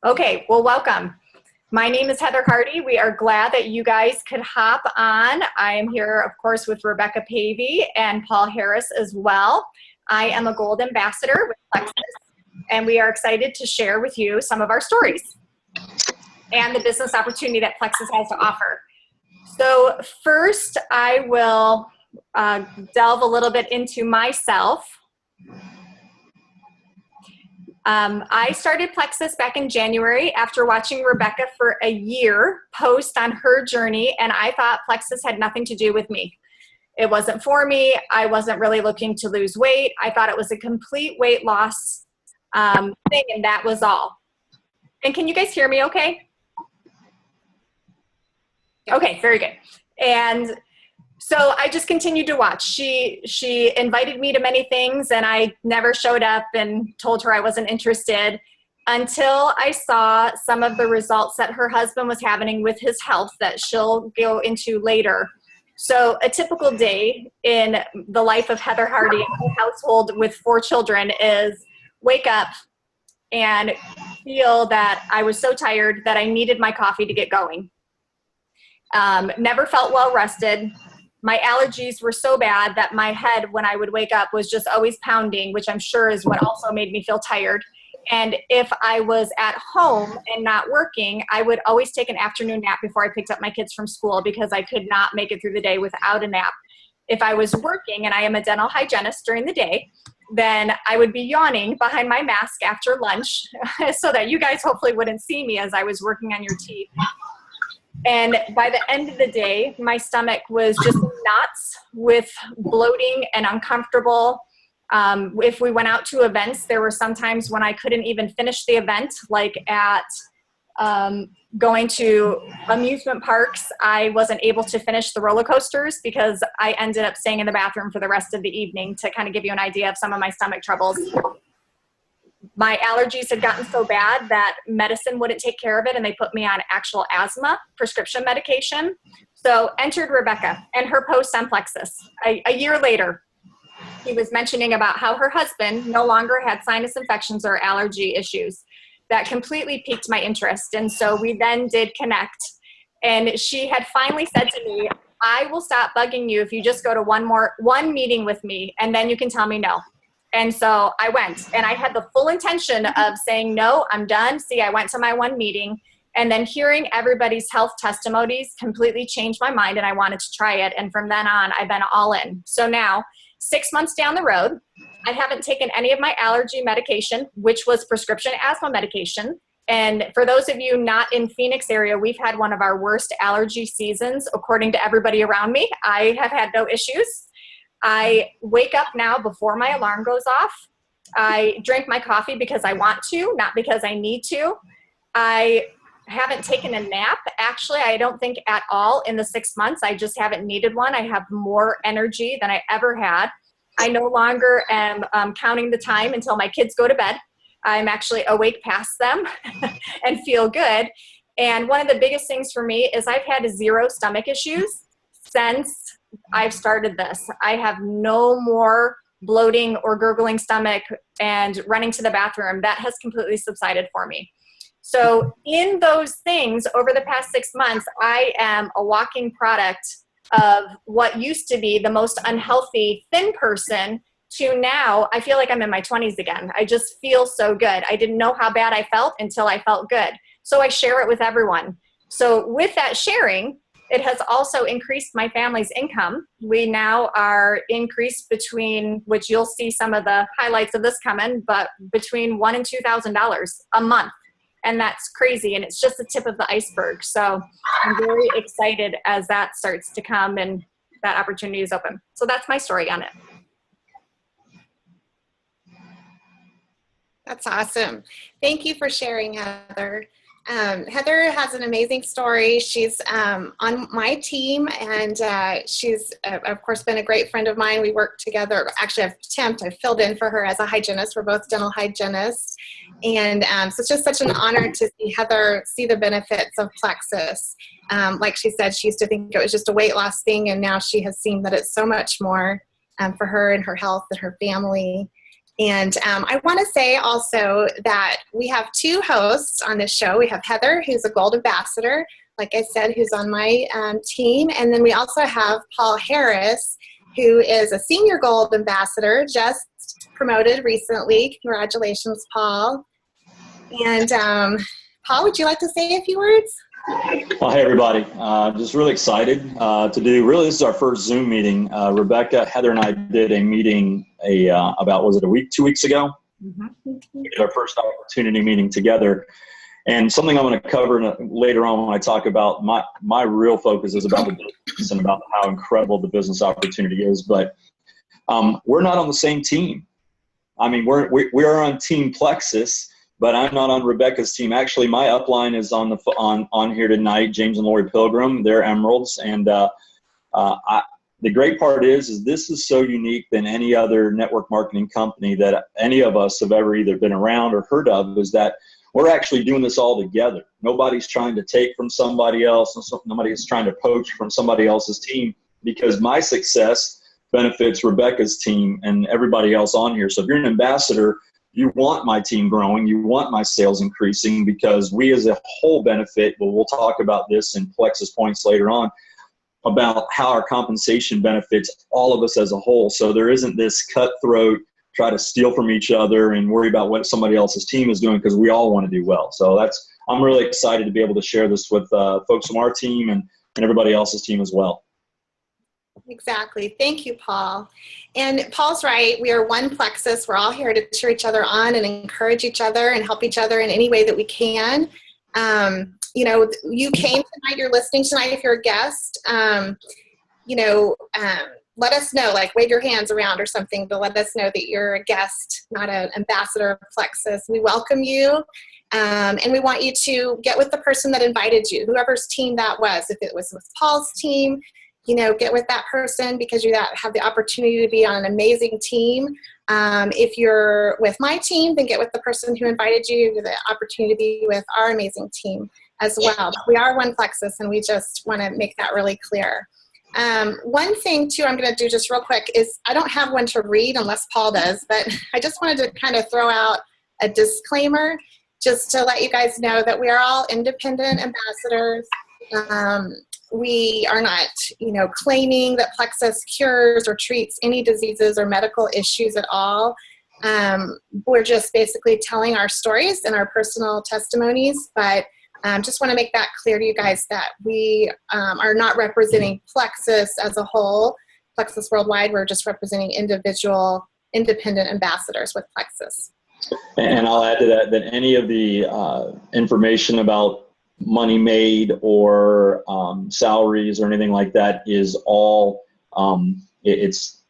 Okay, well, welcome. My name is Heather Hardy. We are glad that you guys could hop on. I am here, of course, with Rebecca Pavey and Paul Harris as well. I am a Gold Ambassador with Plexus, and we are excited to share with you some of our stories and the business opportunity that Plexus has to offer. So first, I will delve a little bit into myself. I started Plexus back in January after watching Rebecca for a year post on her journey, and I thought Plexus had nothing to do with me. It wasn't for me. I wasn't really looking to lose weight. I thought it was a complete weight loss thing, and that was all. And can you guys hear me okay? Okay, very good. And so I just continued to watch. She invited me to many things, and I never showed up and told her I wasn't interested until I saw some of the results that her husband was having with his health that she'll go into later. So a typical day in the life of Heather Hardy, a household with 4 children, is wake up and feel that I was so tired that I needed my coffee to get going. Never felt well rested. My allergies were so bad that my head, when I would wake up, was just always pounding, which I'm sure is what also made me feel tired. And if I was at home and not working, I would always take an afternoon nap before I picked up my kids from school because I could not make it through the day without a nap. If I was working, and I am a dental hygienist during the day, then I would be yawning behind my mask after lunch so that you guys hopefully wouldn't see me as I was working on your teeth. And by the end of the day, my stomach was just knots with bloating and uncomfortable. If we went out to events, there were some times when I couldn't even finish the event, like at going to amusement parks. I wasn't able to finish the roller coasters because I ended up staying in the bathroom for the rest of the evening, to kind of give you an idea of some of my stomach troubles. My allergies had gotten so bad that medicine wouldn't take care of it, and they put me on actual asthma prescription medication. So entered Rebecca and her post on Plexus. A year later, he was mentioning about how her husband no longer had sinus infections or allergy issues. That completely piqued my interest. And so we then did connect. And she had finally said to me, I will stop bugging you if you just go to one meeting with me, and then you can tell me no. And so I went, and I had the full intention of saying, no, I'm done. See, I went to my one meeting, and then hearing everybody's health testimonies completely changed my mind, and I wanted to try it. And from then on, I've been all in. So now, 6 months down the road, I haven't taken any of my allergy medication, which was prescription asthma medication. And for those of you not in Phoenix area, we've had one of our worst allergy seasons, according to everybody around me. I have had no issues. I wake up now before my alarm goes off. I drink my coffee because I want to, not because I need to. I haven't taken a nap. Actually, I don't think at all in the 6 months. I just haven't needed one. I have more energy than I ever had. I no longer am counting the time until my kids go to bed. I'm actually awake past them and feel good. And one of the biggest things for me is I've had 0 stomach issues since I've started this. I have no more bloating or gurgling stomach and running to the bathroom. That has completely subsided for me. So in those things, over the past 6 months, I am a walking product of what used to be the most unhealthy thin person to now I feel like I'm in my 20s again. I just feel so good. I didn't know how bad I felt until I felt good. So I share it with everyone. So with that sharing, it has also increased my family's income. We now are increased between, which you'll see some of the highlights of this coming, but between $1,000 and $2,000 a month. And that's crazy. And it's just the tip of the iceberg. So I'm very excited as that starts to come and that opportunity is open. So that's my story on it. That's awesome. Thank you for sharing, Heather. Heather has an amazing story. She's on my team, and she's, of course, been a great friend of mine. We work together. Actually, I've filled in for her as a hygienist. We're both dental hygienists. And so it's just such an honor to see Heather see the benefits of Plexus. Like she said, she used to think it was just a weight loss thing, and now she has seen that it's so much more for her and her health and her family. And I want to say also that we have two hosts on this show. We have Heather, who's a Gold Ambassador, like I said, who's on my team. And then we also have Paul Harris, who is a Senior Gold Ambassador, just promoted recently. Congratulations, Paul. And Paul, would you like to say a few words? Well, hey, everybody. Just really excited to do, really, this is our first Zoom meeting. Rebecca, Heather, and I did a meeting about, was it 2 weeks ago? Mm-hmm. We did our first opportunity meeting together. And something I'm going to cover later on when I talk about my real focus is about the business and about how incredible the business opportunity is. But we're not on the same team. I mean, we are on Team Plexus, but I'm not on Rebecca's team. Actually, my upline is on here tonight, James and Lori Pilgrim. They're Emeralds. And the great part is this is so unique than any other network marketing company that any of us have ever either been around or heard of, is that we're actually doing this all together. Nobody's trying to take from somebody else, and nobody is trying to poach from somebody else's team, because my success benefits Rebecca's team and everybody else on here. So if you're an ambassador, you want my team growing, you want my sales increasing, because we as a whole benefit. Well, we'll talk about this in Plexus points later on, about how our compensation benefits all of us as a whole. So there isn't this cutthroat, try to steal from each other and worry about what somebody else's team is doing, because we all want to do well. So I'm really excited to be able to share this with folks from our team and everybody else's team as well. Exactly. Thank you, Paul. And Paul's right. We are one Plexus. We're all here to cheer each other on and encourage each other and help each other in any way that we can. You came tonight, you're listening tonight. If you're a guest, let us know, like wave your hands around or something to let us know that you're a guest, not an ambassador of Plexus. We welcome you. And we want you to get with the person that invited you, whoever's team that was. If it was with Paul's team, get with that person, because you have the opportunity to be on an amazing team. If you're with my team, then get with the person who invited you. You have the opportunity to be with our amazing team as well. But we are one Plexus, and we just want to make that really clear. One thing, too, I'm going to do just real quick is I don't have one to read unless Paul does, but I just wanted to kind of throw out a disclaimer just to let you guys know that we are all independent ambassadors. We are not, claiming that Plexus cures or treats any diseases or medical issues at all. We're just basically telling our stories and our personal testimonies, but just want to make that clear to you guys that we are not representing Plexus as a whole. Plexus Worldwide, we're just representing individual independent ambassadors with Plexus. And I'll add to that any of the information about money made or salaries or anything like that is all it's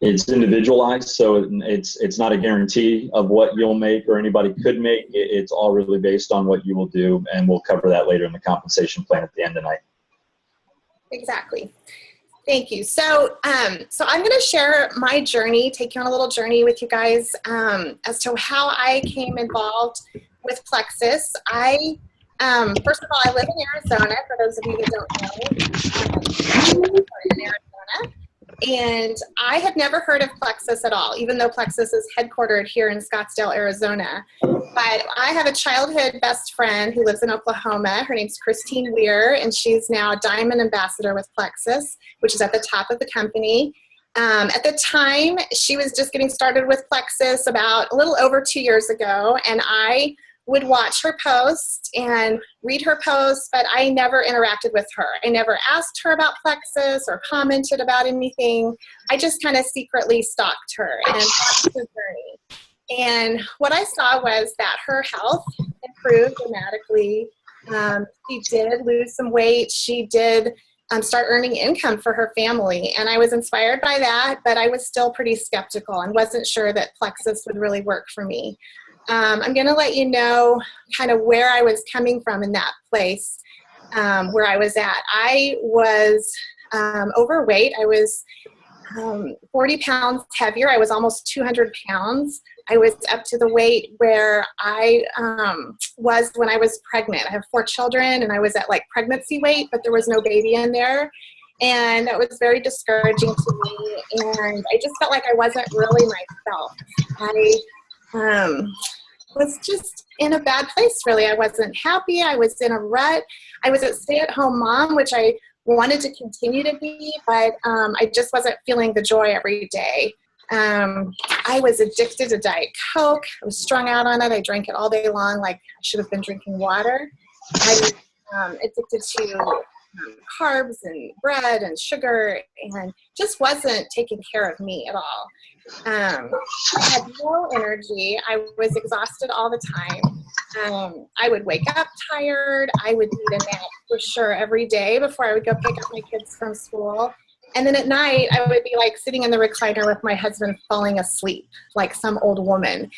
individualized, so it's not a guarantee of what you'll make or anybody could make. It's all really based on what you will do, and we'll cover that later in the compensation plan at the end tonight. Exactly. Thank you. So I'm going to share my journey, take you on a little journey with you guys as to how I came involved with Plexus. First of all, I live in Arizona, for those of you that don't know. In Arizona. And I had never heard of Plexus at all, even though Plexus is headquartered here in Scottsdale, Arizona. But I have a childhood best friend who lives in Oklahoma. Her name's Christine Weir, and she's now a Diamond Ambassador with Plexus, which is at the top of the company. At the time, she was just getting started with Plexus about a little over 2 years ago, and I would watch her posts and read her posts, but I never interacted with her. I never asked her about Plexus or commented about anything. I just kind of secretly stalked her and watched the journey. And what I saw was that her health improved dramatically. She did lose some weight. She did start earning income for her family. And I was inspired by that, but I was still pretty skeptical and wasn't sure that Plexus would really work for me. I'm going to let you know kind of where I was coming from in that place, where I was at. I was overweight. I was 40 pounds heavier. I was almost 200 pounds. I was up to the weight where I was when I was pregnant. I have 4 children, and I was at like pregnancy weight, but there was no baby in there. And that was very discouraging to me. And I just felt like I wasn't really myself. I was just in a bad place, really. I wasn't happy. I was in a rut. I was a stay-at-home mom, which I wanted to continue to be, but I just wasn't feeling the joy every day. I was addicted to Diet Coke. I was strung out on it. I drank it all day long, like I should have been drinking water. I was addicted to carbs and bread and sugar, and just wasn't taking care of me at all. I had no energy. I was exhausted all the time. I would wake up tired. I would need a nap for sure every day before I would go pick up my kids from school. And then at night, I would be like sitting in the recliner with my husband falling asleep like some old woman.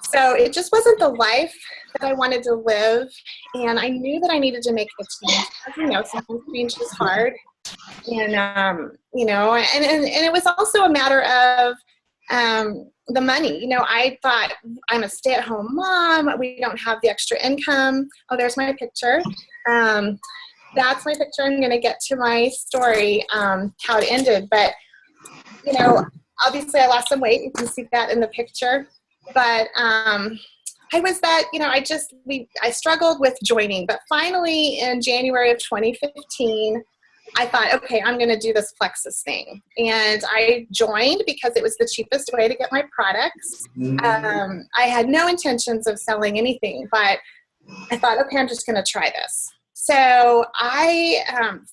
So it just wasn't the life that I wanted to live. And I knew that I needed to make a change. As you know, sometimes change is hard. And, you know, and it was also a matter of the money. You know, I thought, I'm a stay-at-home mom. We don't have the extra income. Oh, there's my picture. That's my picture. I'm going to get to my story, how it ended. But, you know, obviously I lost some weight. You can see that in the picture. But I was that, you know, I struggled with joining. But finally, in January of 2015, I thought, okay, I'm going to do this Plexus thing. And I joined because it was the cheapest way to get my products. I had no intentions of selling anything, but I thought, okay, I'm just going to try this. So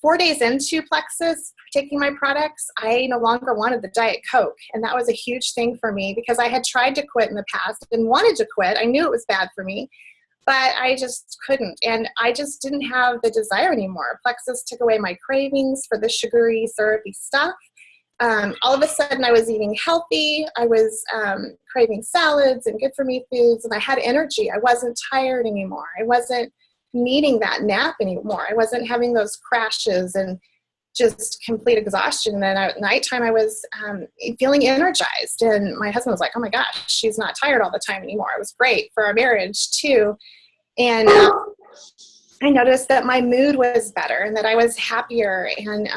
4 days into Plexus, taking my products, I no longer wanted the Diet Coke. And that was a huge thing for me because I had tried to quit in the past and wanted to quit. I knew it was bad for me, but I just couldn't. And I just didn't have the desire anymore. Plexus took away my cravings for the sugary, syrupy stuff. All of a sudden I was eating healthy. I was craving salads and good for me foods, and I had energy. I wasn't tired anymore. I wasn't needing that nap anymore. I wasn't having those crashes and just complete exhaustion. And then at nighttime I was feeling energized, and my husband was like, oh my gosh, she's not tired all the time anymore. It was great for our marriage too. And I noticed that my mood was better and that I was happier, and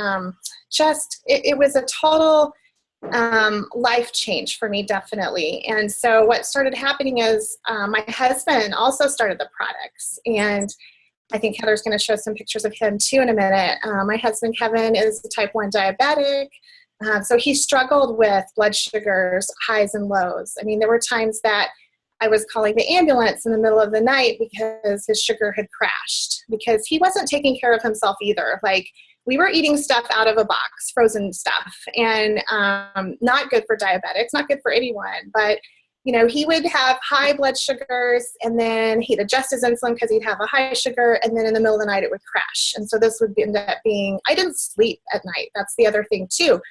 it was a total life change for me, definitely. And so what started happening is my husband also started the products, and I think Heather's going to show some pictures of him too in a minute. My husband, Kevin, is a type 1 diabetic. So he struggled with blood sugars, highs and lows. I mean, there were times that I was calling the ambulance in the middle of the night because his sugar had crashed, because he wasn't taking care of himself either. Like, we were eating stuff out of a box, frozen stuff, and not good for diabetics, not good for anyone. But, you know, he would have high blood sugars, and then he'd adjust his insulin because he'd have a high sugar, and then in the middle of the night it would crash. And so this would end up being, I didn't sleep at night. That's the other thing too.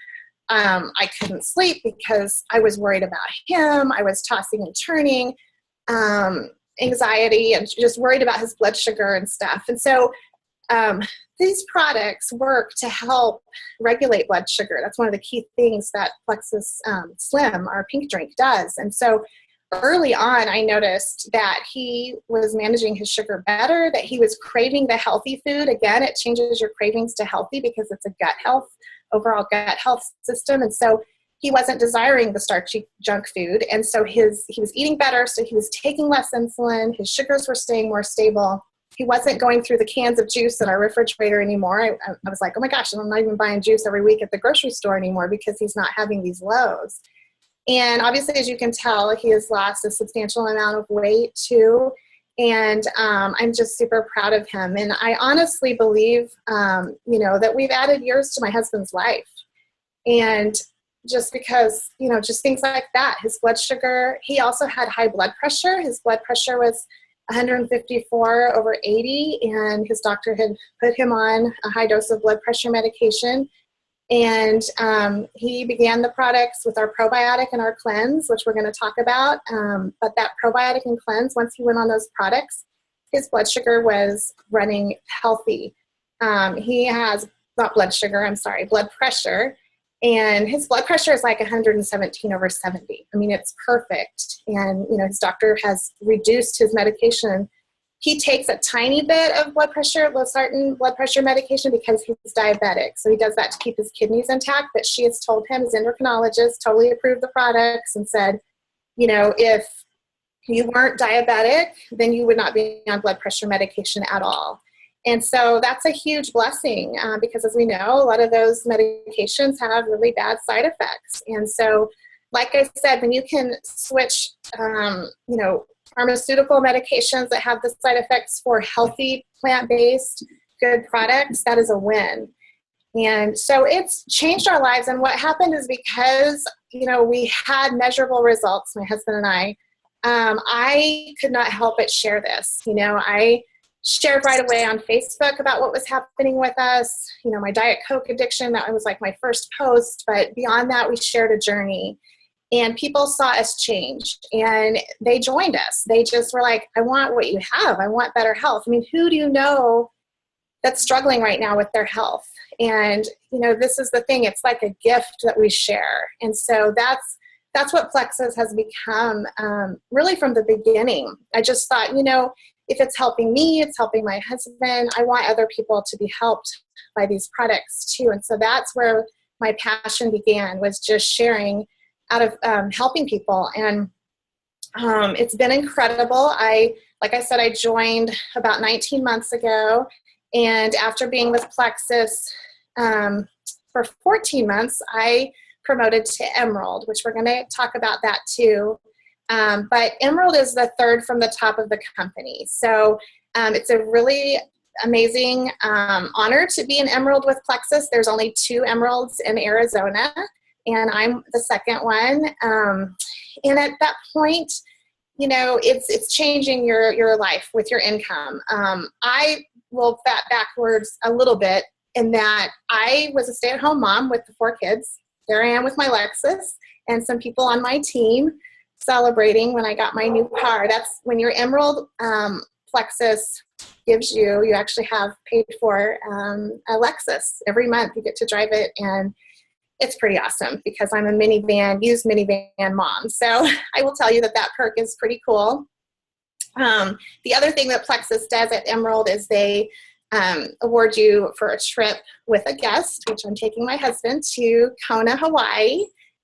I couldn't sleep because I was worried about him. I was tossing and turning, anxiety, and just worried about his blood sugar and stuff. And so these products work to help regulate blood sugar. That's one of the key things that Plexus Slim, our pink drink, does. And so early on, I noticed that he was managing his sugar better, that he was craving the healthy food. Again, it changes your cravings to healthy because it's a gut health, overall gut health system. And so he wasn't desiring the starchy junk food. And so he was eating better, so he was taking less insulin. His sugars were staying more stable. He wasn't going through the cans of juice in our refrigerator anymore. I was like, oh my gosh, I'm not even buying juice every week at the grocery store anymore because he's not having these lows. And obviously, as you can tell, he has lost a substantial amount of weight too. And I'm just super proud of him. And I honestly believe, you know, that we've added years to my husband's life. And just because, you know, just things like that. His blood sugar, he also had high blood pressure. His blood pressure was 154/80, and his doctor had put him on a high dose of blood pressure medication. And he began the products with our probiotic and our cleanse, which we're going to talk about. But that probiotic and cleanse, once he went on those products, his blood sugar was running healthy. He has, not blood sugar, I'm sorry, blood pressure. And his blood pressure is like 117/70. I mean, it's perfect. And, you know, his doctor has reduced his medication he takes a tiny bit of blood pressure, losartan blood pressure medication, because he's diabetic. So he does that to keep his kidneys intact. But she has told him, his endocrinologist totally approved the products and said, if you weren't diabetic, then you would not be on blood pressure medication at all. And so that's a huge blessing because, as we know, a lot of those medications have really bad side effects. And so, like I said, when you can switch, pharmaceutical medications that have the side effects for healthy, plant-based, good products, that is a win. And so it's changed our lives. And what happened is, because, we had measurable results, my husband and I could not help but share this. I shared right away on Facebook about what was happening with us, my Diet Coke addiction. That was like my first post. But beyond that, we shared a journey. And people saw us change, and they joined us. They just were like, I want what you have. I want better health. I mean, who do you know that's struggling right now with their health? And, this is the thing. It's like a gift that we share. And so that's what Plexus has become, really from the beginning. I just thought, if it's helping me, it's helping my husband, I want other people to be helped by these products too. And so that's where my passion began, was just sharing out of helping people. And it's been incredible. Like I said, I joined about 19 months ago. And after being with Plexus for 14 months, I promoted to Emerald, which we're going to talk about that too. But Emerald is the third from the top of the company. So it's a really amazing honor to be an Emerald with Plexus. There's only 2 Emeralds in Arizona, and I'm the second one. And at that point, it's changing your life with your income. I will bat backwards a little bit in that I was a stay-at-home mom with the 4 kids. There I am with my Lexus and some people on my team celebrating when I got my new car. That's when your Emerald Plexus gives you actually have paid for a Lexus. Every month you get to drive it, and it's pretty awesome because I'm a used minivan mom. So I will tell you that perk is pretty cool. The other thing that Plexus does at Emerald is they award you for a trip with a guest, which I'm taking my husband to Kona, Hawaii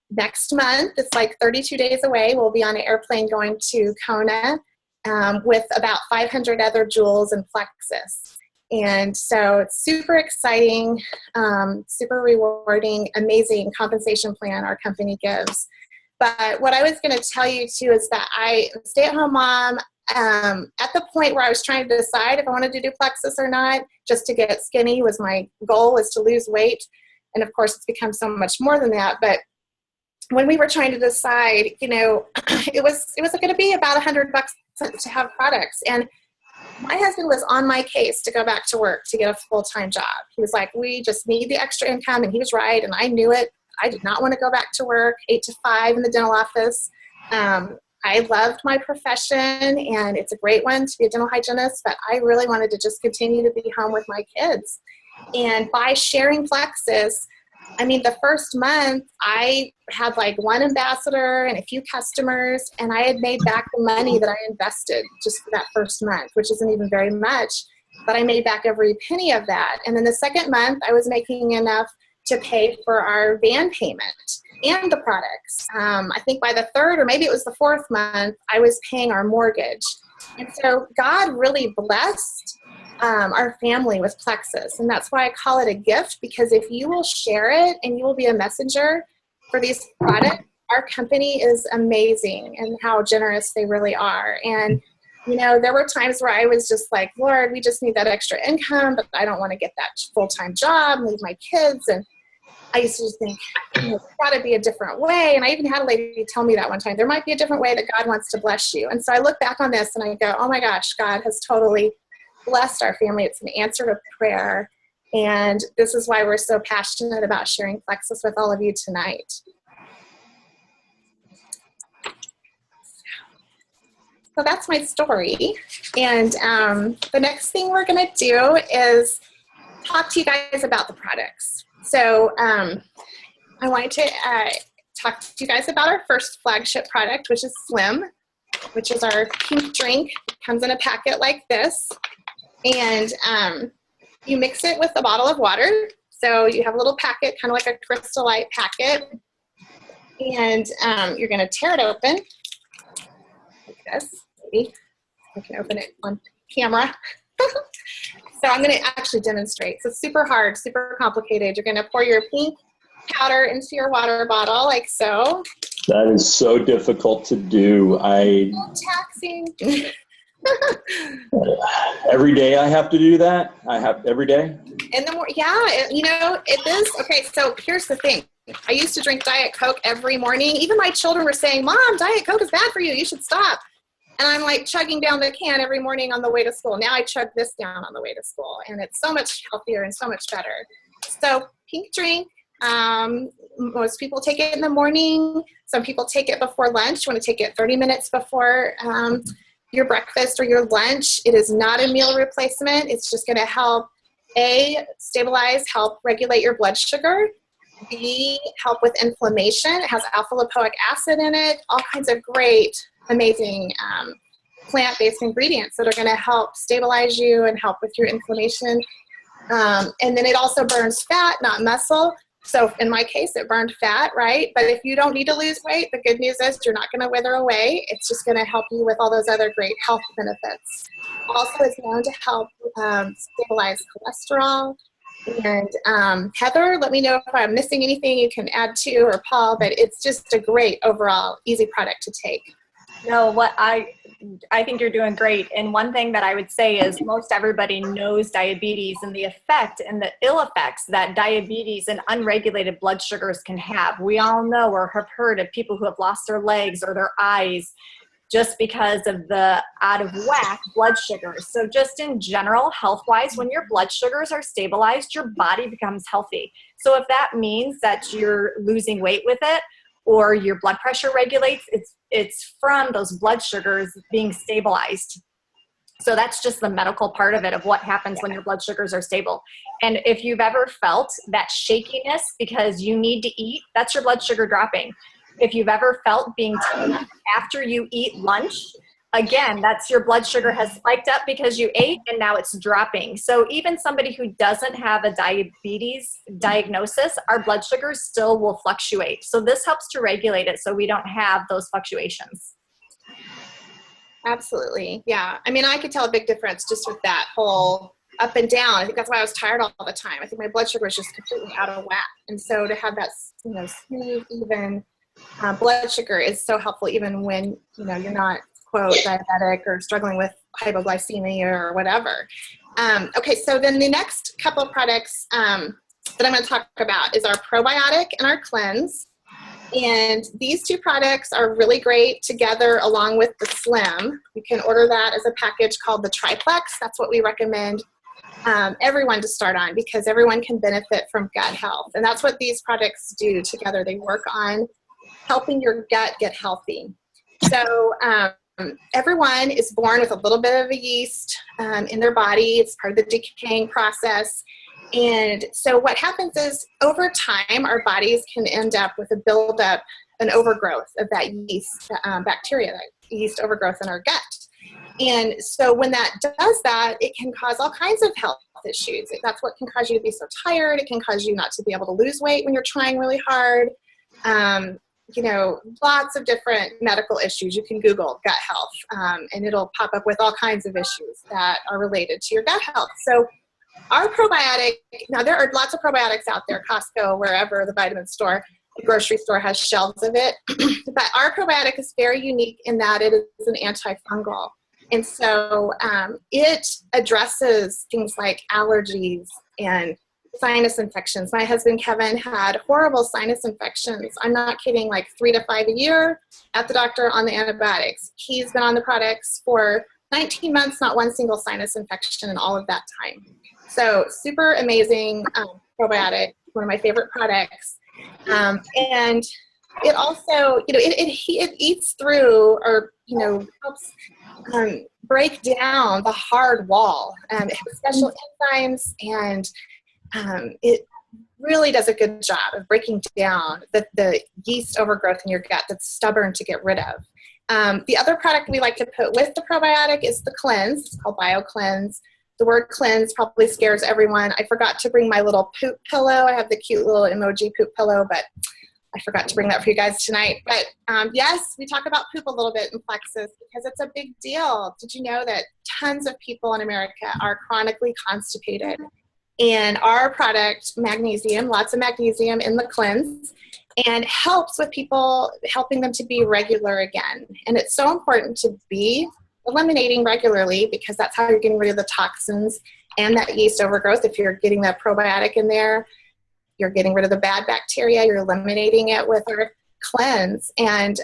next month. It's like 32 days away. We'll be on an airplane going to Kona with about 500 other jewels and Plexus. And so it's super exciting, super rewarding, amazing compensation plan our company gives. But what I was going to tell you too is that I'm a stay-at-home mom. At the point where I was trying to decide if I wanted to do Plexus or not, just to get skinny was my goal, was to lose weight. And of course, it's become so much more than that. But when we were trying to decide, it was going to be about $100 to have products. And my husband was on my case to go back to work to get a full-time job. He was like, we just need the extra income. And he was right. And I knew it. I did not want to go back to work 8 to 5 in the dental office. I loved my profession, and it's a great one to be a dental hygienist, but I really wanted to just continue to be home with my kids. And by sharing Plexus, the first month I had like 1 ambassador and a few customers, and I had made back the money that I invested just for that first month, which isn't even very much, but I made back every penny of that. And then the second month I was making enough to pay for our van payment and the products. I think by the 3rd, or maybe it was the 4th month, I was paying our mortgage. And so God really blessed our family with Plexus. And that's why I call it a gift, because if you will share it and you will be a messenger for these products, our company is amazing and how generous they really are. And, there were times where I was just like, Lord, we just need that extra income, but I don't want to get that full-time job and leave my kids. And I used to just think, there's got to be a different way. And I even had a lady tell me that one time, there might be a different way that God wants to bless you. And so I look back on this and I go, oh my gosh, God has totally blessed our family. It's an answer to prayer. And this is why we're so passionate about sharing Plexus with all of you tonight. So that's my story. And the next thing we're going to do is talk to you guys about the products. So I wanted to talk to you guys about our first flagship product, which is Slim. which is our pink drink. It comes in a packet like this. And you mix it with a bottle of water. So you have a little packet, kind of like a Crystal Light packet. And you're going to tear it open like this. Maybe I can open it on camera. So I'm going to actually demonstrate. So it's super hard, super complicated. You're going to pour your pink powder into your water bottle like so. That is so difficult to do. Taxing. Every day I have to do that. Every day. And the more, yeah, you know, it is. Okay, so here's the thing. I used to drink Diet Coke every morning. Even my children were saying, Mom, Diet Coke is bad for you. You should stop. And I'm like chugging down the can every morning on the way to school. Now I chug this down on the way to school. And it's so much healthier and so much better. So pink drink. Most people take it in the morning. Some people take it before lunch. You want to take it 30 minutes before your breakfast or your lunch. It is not a meal replacement. It's just going to help, A, stabilize, help regulate your blood sugar. B, help with inflammation. It has alpha lipoic acid in it. All kinds of great, amazing plant-based ingredients that are going to help stabilize you and help with your inflammation. And then it also burns fat, not muscle. So in my case, it burned fat, right? But if you don't need to lose weight, the good news is you're not going to wither away. It's just going to help you with all those other great health benefits. Also, it's known to help stabilize cholesterol. And Heather, let me know if I'm missing anything you can add to, or Paul, but it's just a great overall easy product to take. No, what I think you're doing great. And one thing that I would say is most everybody knows diabetes and the effect and the ill effects that diabetes and unregulated blood sugars can have. We all know or have heard of people who have lost their legs or their eyes just because of the out of whack blood sugars. So just in general, health-wise, when your blood sugars are stabilized, your body becomes healthy. So if that means that you're losing weight with it, or your blood pressure regulates, it's from those blood sugars being stabilized. So that's just the medical part of it, of what happens when your blood sugars are stable. And if you've ever felt that shakiness because you need to eat, that's your blood sugar dropping. If you've ever felt being tired after you eat lunch, again, that's your blood sugar has spiked up because you ate and now it's dropping. So even somebody who doesn't have a diabetes diagnosis, our blood sugars still will fluctuate. So this helps to regulate it so we don't have those fluctuations. Absolutely. Yeah. I mean, I could tell a big difference just with that whole up and down. I think that's why I was tired all the time. I think my blood sugar was just completely out of whack. And so to have that, you know, smooth, even blood sugar is so helpful, even when, you know, you're not, quote, diabetic or struggling with hypoglycemia or whatever. Okay, so then the next couple of products that I'm going to talk about is our probiotic and our cleanse. And these two products are really great together along with the Slim. You can order that as a package called the Triplex. That's what we recommend everyone to start on, because everyone can benefit from gut health. And that's what these products do together. They work on helping your gut get healthy. So everyone is born with a little bit of a yeast in their body. It's part of the decaying process. And so what happens is over time, our bodies can end up with a buildup, an overgrowth of that yeast bacteria, that yeast overgrowth in our gut. And so when that does that, it can cause all kinds of health issues. That's what can cause you to be so tired. It can cause you not to be able to lose weight when you're trying really hard. You know, lots of different medical issues. You can Google gut health and it'll pop up with all kinds of issues that are related to your gut health. So our probiotic, now there are lots of probiotics out there, Costco, wherever, the vitamin store, the grocery store has shelves of it. But our probiotic is very unique in that it is an antifungal. And so it addresses things like allergies and sinus infections. My husband, Kevin, had horrible sinus infections. I'm not kidding, like 3 to 5 a year at the doctor on the antibiotics. He's been on the products for 19 months, not one single sinus infection in all of that time. So super amazing probiotic, one of my favorite products. And it also, you know, it eats through, or, you know, helps break down the hard wall. It has special enzymes, and it really does a good job of breaking down the yeast overgrowth in your gut that's stubborn to get rid of. The other product we like to put with the probiotic is the cleanse. It's called BioCleanse. The word cleanse probably scares everyone. I forgot to bring my little poop pillow. I have the cute little emoji poop pillow, but I forgot to bring that for you guys tonight. But yes, we talk about poop a little bit in Plexus because it's a big deal. Did you know that tons of people in America are chronically constipated? And our product, magnesium, lots of magnesium in the cleanse, and helps with people, helping them to be regular again. And it's so important to be eliminating regularly because that's how you're getting rid of the toxins and that yeast overgrowth. If you're getting that probiotic in there, you're getting rid of the bad bacteria, you're eliminating it with our cleanse. And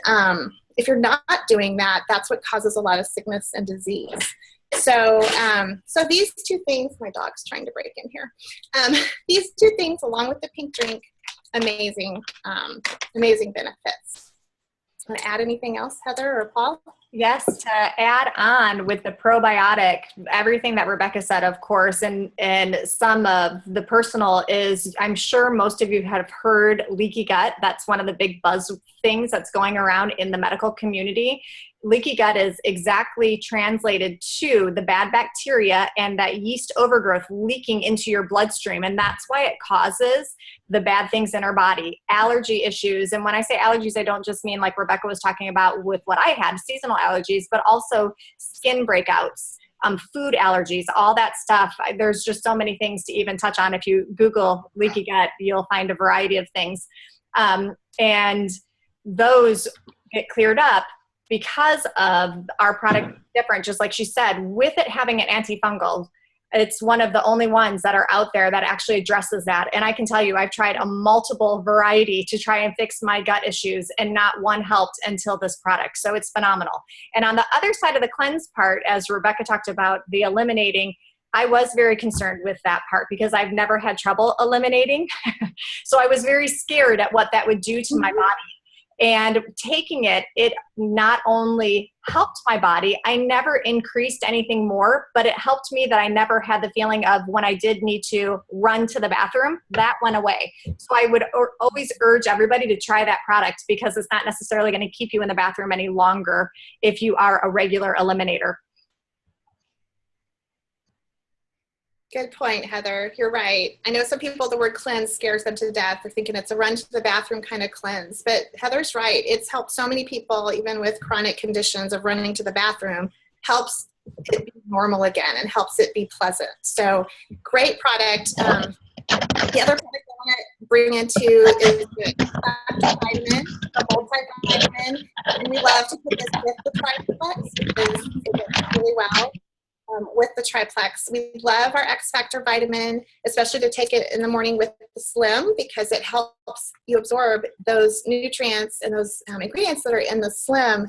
if you're not doing that, that's what causes a lot of sickness and disease. So these two things, my dog's trying to break in here. These two things, along with the pink drink, amazing benefits. Want to add anything else, Heather or Paul? Yes, to add on with the probiotic, everything that Rebecca said, of course, and some of the personal is, I'm sure most of you have heard leaky gut. That's one of the big buzz things that's going around in the medical community. Leaky gut is exactly translated to the bad bacteria and that yeast overgrowth leaking into your bloodstream. And that's why it causes the bad things in our body, allergy issues. And when I say allergies, I don't just mean like Rebecca was talking about with what I had, seasonal allergies, but also skin breakouts, food allergies, all that stuff. There's just so many things to even touch on. If you Google leaky gut, you'll find a variety of things. And those get cleared up because of our product different, just like she said, with it having an antifungal. It's one of the only ones that are out there that actually addresses that. And I can tell you, I've tried a multiple variety to try and fix my gut issues, and not one helped until this product. So it's phenomenal. And on the other side of the cleanse part, as Rebecca talked about, the eliminating, I was very concerned with that part because I've never had trouble eliminating. So I was very scared at what that would do to my body. And taking it, it not only helped my body, I never increased anything more, but it helped me that I never had the feeling of when I did need to run to the bathroom, that went away. So I would always urge everybody to try that product because it's not necessarily going to keep you in the bathroom any longer if you are a regular eliminator. Good point, Heather. You're right. I know some people, the word cleanse scares them to death. They're thinking it's a run to the bathroom kind of cleanse. But Heather's right. It's helped so many people, even with chronic conditions of running to the bathroom, helps it be normal again and helps it be pleasant. So great product. The other product I want to bring into is the vitamin, the multivitamin. And we love to put this with the triplex because it works really well. With the triplex. We love our X Factor vitamin, especially to take it in the morning with the Slim because it helps you absorb those nutrients and those ingredients that are in the Slim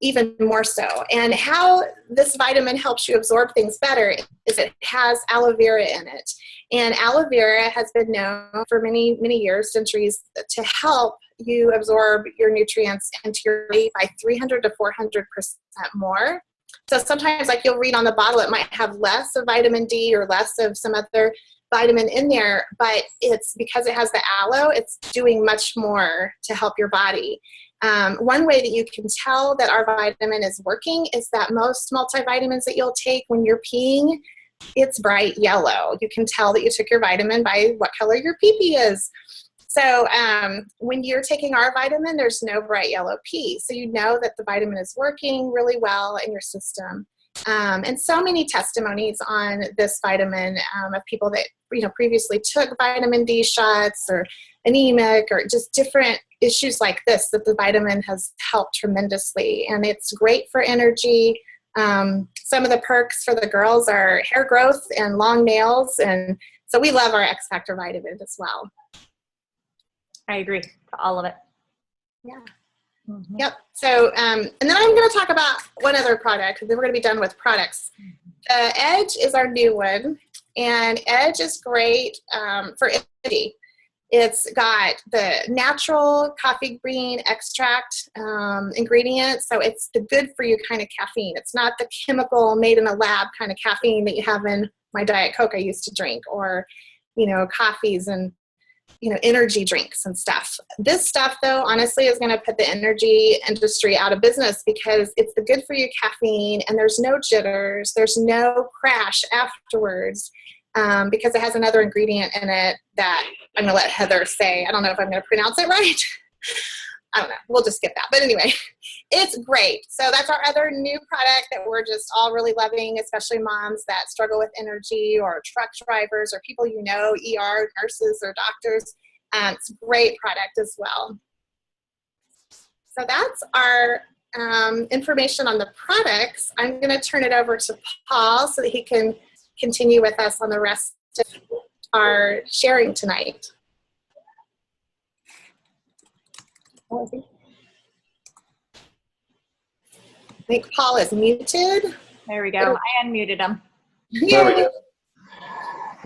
even more so. And how this vitamin helps you absorb things better is it has aloe vera in it. And aloe vera has been known for many, many years, centuries, to help you absorb your nutrients into your body by 300 to 400% more. So sometimes, like you'll read on the bottle, it might have less of vitamin D or less of some other vitamin in there, but it's because it has the aloe, it's doing much more to help your body. One way that you can tell that our vitamin is working is that most multivitamins that you'll take when you're peeing, it's bright yellow. You can tell that you took your vitamin by what color your pee-pee is. So when you're taking our vitamin, there's no bright yellow pee. So you know that the vitamin is working really well in your system. And so many testimonies on this vitamin of people that previously took vitamin D shots or anemic or just different issues like this, that the vitamin has helped tremendously. And it's great for energy. Some of the perks for the girls are hair growth and long nails. And so we love our X Factor vitamin as well. I agree to all of it. Yeah. Mm-hmm. Yep. So, and then I'm going to talk about one other product, and then we're going to be done with products. Edge is our new one, and Edge is great for energy. It's got the natural coffee bean extract ingredients, so it's the good for you kind of caffeine. It's not the chemical made in a lab kind of caffeine that you have in my Diet Coke I used to drink, or coffees and energy drinks and stuff. This stuff, though, honestly, is going to put the energy industry out of business because it's the good for you caffeine, and there's no jitters, there's no crash afterwards, because it has another ingredient in it that I'm going to let Heather say. I don't know if I'm going to pronounce it right. I don't know. We'll just skip that. But anyway, it's great. So that's our other new product that we're just all really loving, especially moms that struggle with energy, or truck drivers, or people, ER nurses or doctors. It's a great product as well. So that's our information on the products. I'm going to turn it over to Paul so that he can continue with us on the rest of our sharing tonight. I think Paul is muted. There we go. I unmuted him. There we go.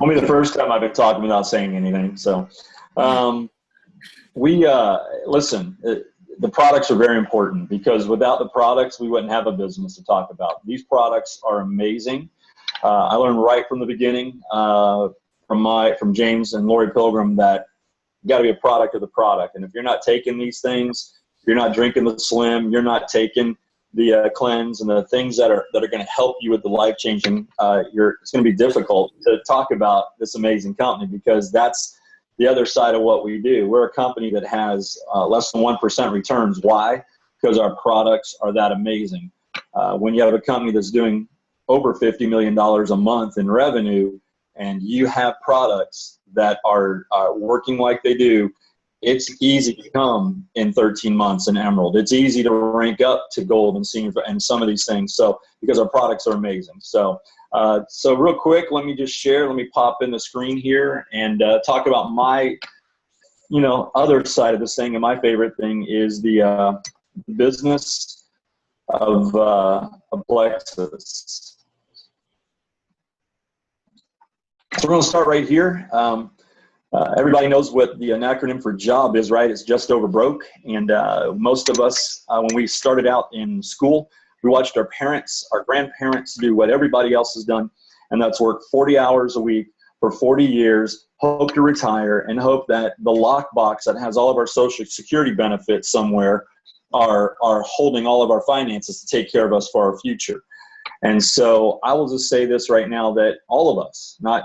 Only the first time I've been talking without saying anything. So listen, the products are very important, because without the products, we wouldn't have a business to talk about. These products are amazing. I learned right from the beginning from James and Lori Pilgrim that you got to be a product of the product. And if you're not taking these things, you're not drinking the Slim, you're not taking the cleanse and the things that are going to help you with the life-changing, it's going to be difficult to talk about this amazing company, because that's the other side of what we do. We're a company that has less than 1% returns. Why? Because our products are that amazing. When you have a company that's doing over $50 million a month in revenue, and you have products that are working like they do, it's easy to come in 13 months in Emerald. It's easy to rank up to Gold and Senior and some of these things. So because our products are amazing. So real quick, let me pop in the screen here and talk about my, other side of this thing. And my favorite thing is the business of Plexus. So we're going to start right here. Everybody knows what the acronym for JOB is, right? It's just over broke. And most of us, when we started out in school, we watched our parents, our grandparents do what everybody else has done, and that's work 40 hours a week for 40 years, hope to retire, and hope that the lockbox that has all of our Social Security benefits somewhere are holding all of our finances to take care of us for our future. And so I will just say this right now, that all of us, not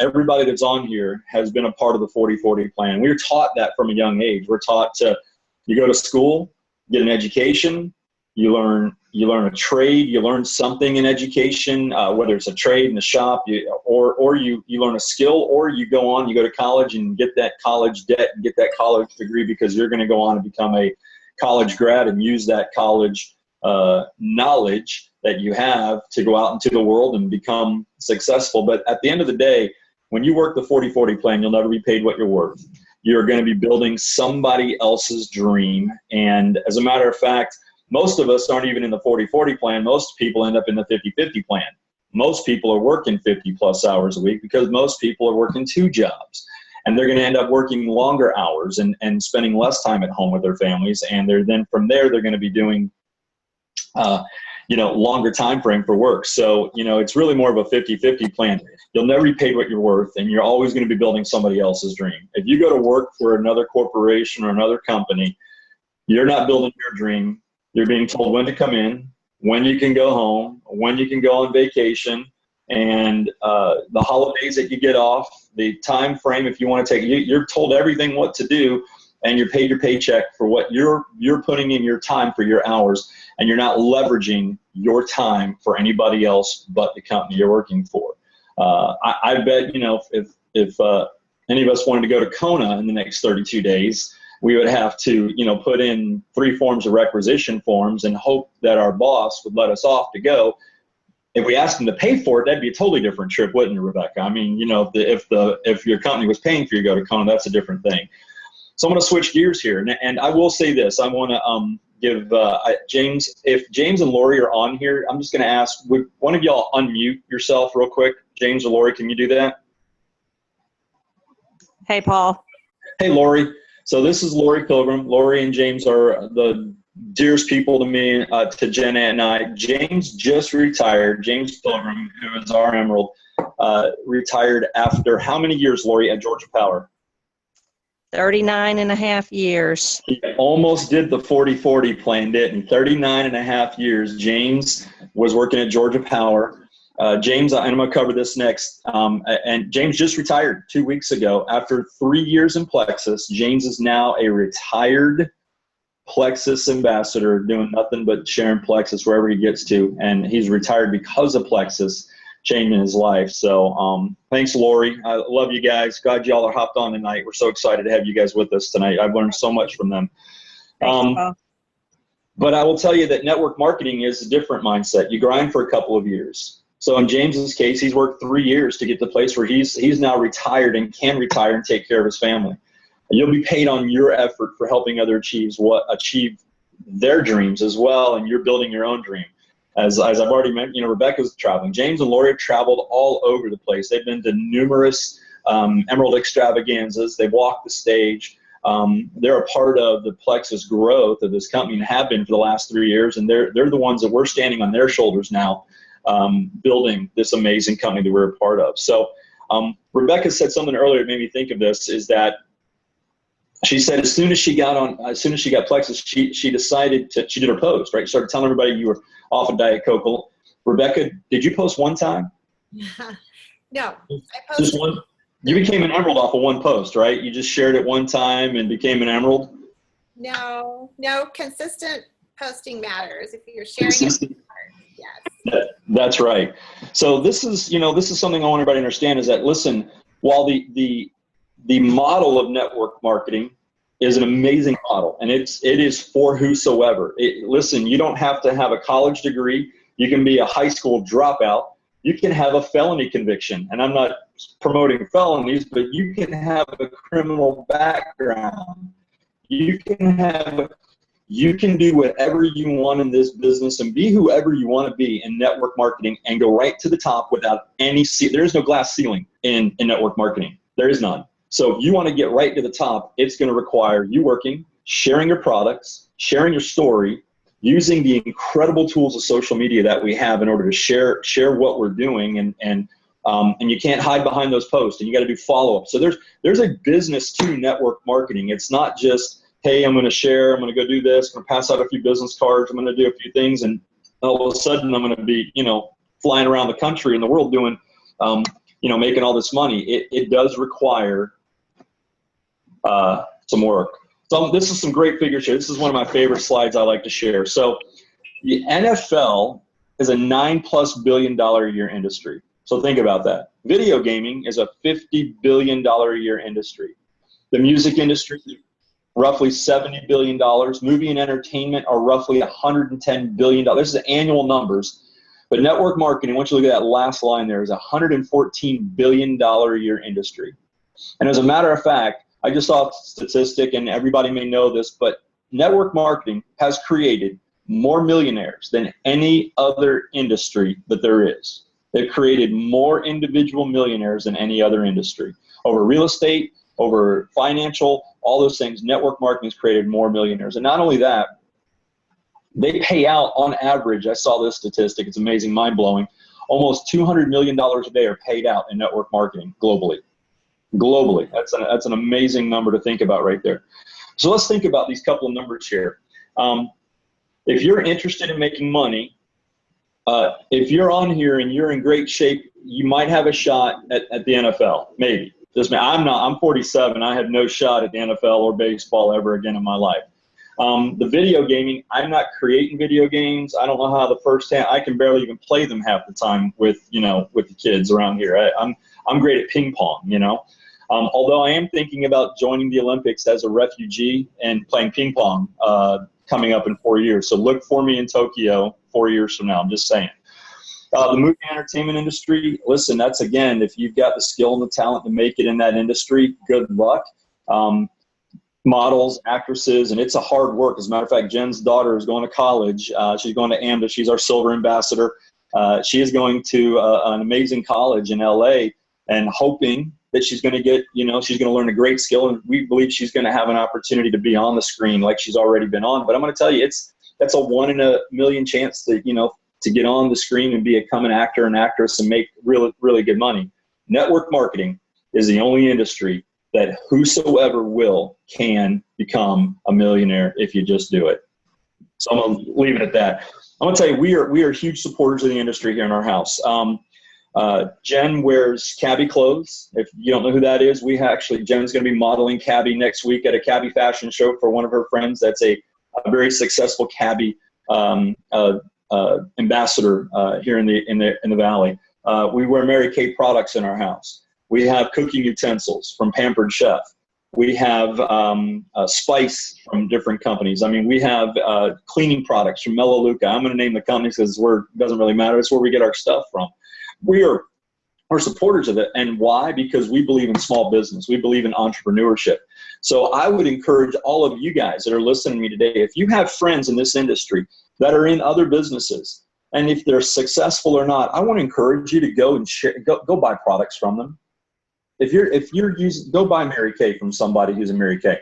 everybody that's on here, has been a part of the 40/40 plan. We were taught that from a young age. We're taught you go to school, get an education, you learn a trade, you learn something in education, whether it's a trade in a shop, or you learn a skill, or you go to college and get that college debt and get that college degree, because you're going to go on and become a college grad and use that college knowledge that you have to go out into the world and become successful. But at the end of the day, when you work the 40/40 plan, you'll never be paid what you're worth. You're going to be building somebody else's dream. And as a matter of fact, most of us aren't even in the 40/40 plan. Most people end up in the 50/50 plan. Most people are working 50 plus hours a week, because most people are working 2 jobs. And they're going to end up working longer hours and spending less time at home with their families. And from there, they're going to be doing longer time frame for work. So, it's really more of a 50/50 plan. You'll never be paid what you're worth, and you're always going to be building somebody else's dream. If you go to work for another corporation or another company, you're not building your dream. You're being told when to come in, when you can go home, when you can go on vacation, and the holidays that you get off, the time frame if you want to take. You're told everything what to do, and you're paid your paycheck for what you're putting in your time for your hours, and you're not leveraging your time for anybody else but the company you're working for. I bet, if any of us wanted to go to Kona in the next 32 days, we would have to, put in 3 forms of requisition forms and hope that our boss would let us off to go. If we asked them to pay for it, that'd be a totally different trip, wouldn't it, Rebecca? I mean, if your company was paying for you to go to Kona, that's a different thing. So I'm going to switch gears here, and I will say this. I want to give James, if James and Lori are on here, I'm just going to ask, would one of y'all unmute yourself real quick? James or Lori, can you do that? Hey, Paul. Hey, Lori. So this is Lori Pilgrim. Lori and James are the dearest people to me, to Jenna and I. James just retired. James Pilgrim, who is our Emerald, retired after how many years, Lori, at Georgia Power? 39 and a half years. He almost did the 40-40 plan, didn't 39 and a half years. James was working at Georgia Power. James, and I'm going to cover this next, and James just retired 2 weeks ago. After 3 years in Plexus, James is now a retired Plexus ambassador, doing nothing but sharing Plexus wherever he gets to, and he's retired because of Plexus changing his life. So thanks, Lori. I love you guys. Glad y'all are hopped on tonight. We're so excited to have you guys with us tonight. I've learned so much from them. But I will tell you that network marketing is a different mindset. You grind for a couple of years. So in James's case, he's worked 3 years to get to the place where he's now retired and can retire and take care of his family. You'll be paid on your effort for helping others achieve their dreams as well, and you're building your own dream. As I've already mentioned, Rebecca's traveling. James and Lori have traveled all over the place. They've been to numerous Emerald extravaganzas. They've walked the stage. They're a part of the Plexus growth of this company and have been for the last 3 years, and they're the ones that we're standing on their shoulders now, building this amazing company that we're a part of. So Rebecca said something earlier that made me think of this, is that she said as soon as she got Plexus, she decided she did her post, right? She started telling everybody you were off of Diet Coke. Rebecca, did you post one time? No, I posted. Just one? You became an Emerald off of one post, right? You just shared it one time and became an Emerald? No, consistent posting matters. If you're sharing it, yes. That's right. So this is something I want everybody to understand, is that, listen, while the model of network marketing is an amazing model, and it is for whosoever. Listen, you don't have to have a college degree. You can be a high school dropout. You can have a felony conviction, and I'm not promoting felonies, but you can have a criminal background. You can do whatever you want in this business and be whoever you want to be in network marketing and go right to the top without there is no glass ceiling in network marketing. There is none. So if you want to get right to the top, it's going to require you working, sharing your products, sharing your story, using the incredible tools of social media that we have in order to share what we're doing, and you can't hide behind those posts, and you got to do follow-up. So there's a business to network marketing. It's not just, hey, I'm going to share, I'm going to go do this, I'm going to pass out a few business cards, I'm going to do a few things, and all of a sudden I'm going to be, flying around the country and the world doing, making all this money. It does require some work. So this is some great figures here. This is one of my favorite slides I like to share. So the NFL is a $9+ billion a year industry. So think about that. Video gaming is a $50 billion a year industry. The music industry, roughly $70 billion. Movie and entertainment are roughly $110 billion. This is annual numbers. But network marketing, once you look at that last line there, is a $114 billion a year industry. And as a matter of fact, I just saw a statistic, and everybody may know this, but network marketing has created more millionaires than any other industry that there is. They've created more individual millionaires than any other industry. Over real estate, over financial, all those things, network marketing has created more millionaires. And not only that, they pay out on average, I saw this statistic, it's amazing, mind-blowing, almost $200 million a day are paid out in network marketing globally. Globally, that's an amazing number to think about right there. So let's think about these couple of numbers here. If you're interested in making money, if you're on here and you're in great shape, you might have a shot at the NFL, maybe. Just me. I'm 47. I have no shot at the NFL or baseball ever again in my life. The video gaming, I'm not creating video games. I don't know how I can barely even play them half the time with the kids around here. I'm great at ping pong, although I am thinking about joining the Olympics as a refugee and playing ping pong coming up in 4 years. So look for me in Tokyo 4 years from now. I'm just saying. The movie and entertainment industry, listen, that's, again, if you've got the skill and the talent to make it in that industry, good luck. Models, actresses, and it's a hard work. As a matter of fact, Jen's daughter is going to college. She's going to AMDA. She's our silver ambassador. She is going to an amazing college in LA, and hoping that she's going to get, she's going to learn a great skill, and we believe she's going to have an opportunity to be on the screen like she's already been on. But I'm going to tell you, that's a 1 in a million chance to get on the screen and become an actor and actress and make really, really good money. Network marketing is the only industry that whosoever will can become a millionaire if you just do it. So I'm going to leave it at that. I'm going to tell you, we are huge supporters of the industry here in our house. Jen wears cabbie clothes. If you don't know who that is, Jen's going to be modeling cabbie next week at a cabbie fashion show for one of her friends. That's a very successful cabbie ambassador here in the Valley. We wear Mary Kay products in our house. We have cooking utensils from Pampered Chef. We have spice from different companies. I mean, we have cleaning products from Melaleuca. I'm going to name the companies because it doesn't really matter. It's where we get our stuff from. We're supporters of it. And why? Because we believe in small business. We believe in entrepreneurship. So I would encourage all of you guys that are listening to me today, if you have friends in this industry that are in other businesses, and if they're successful or not, I want to encourage you to go and go buy products from them. If you're using, go buy Mary Kay from somebody who's a Mary Kay.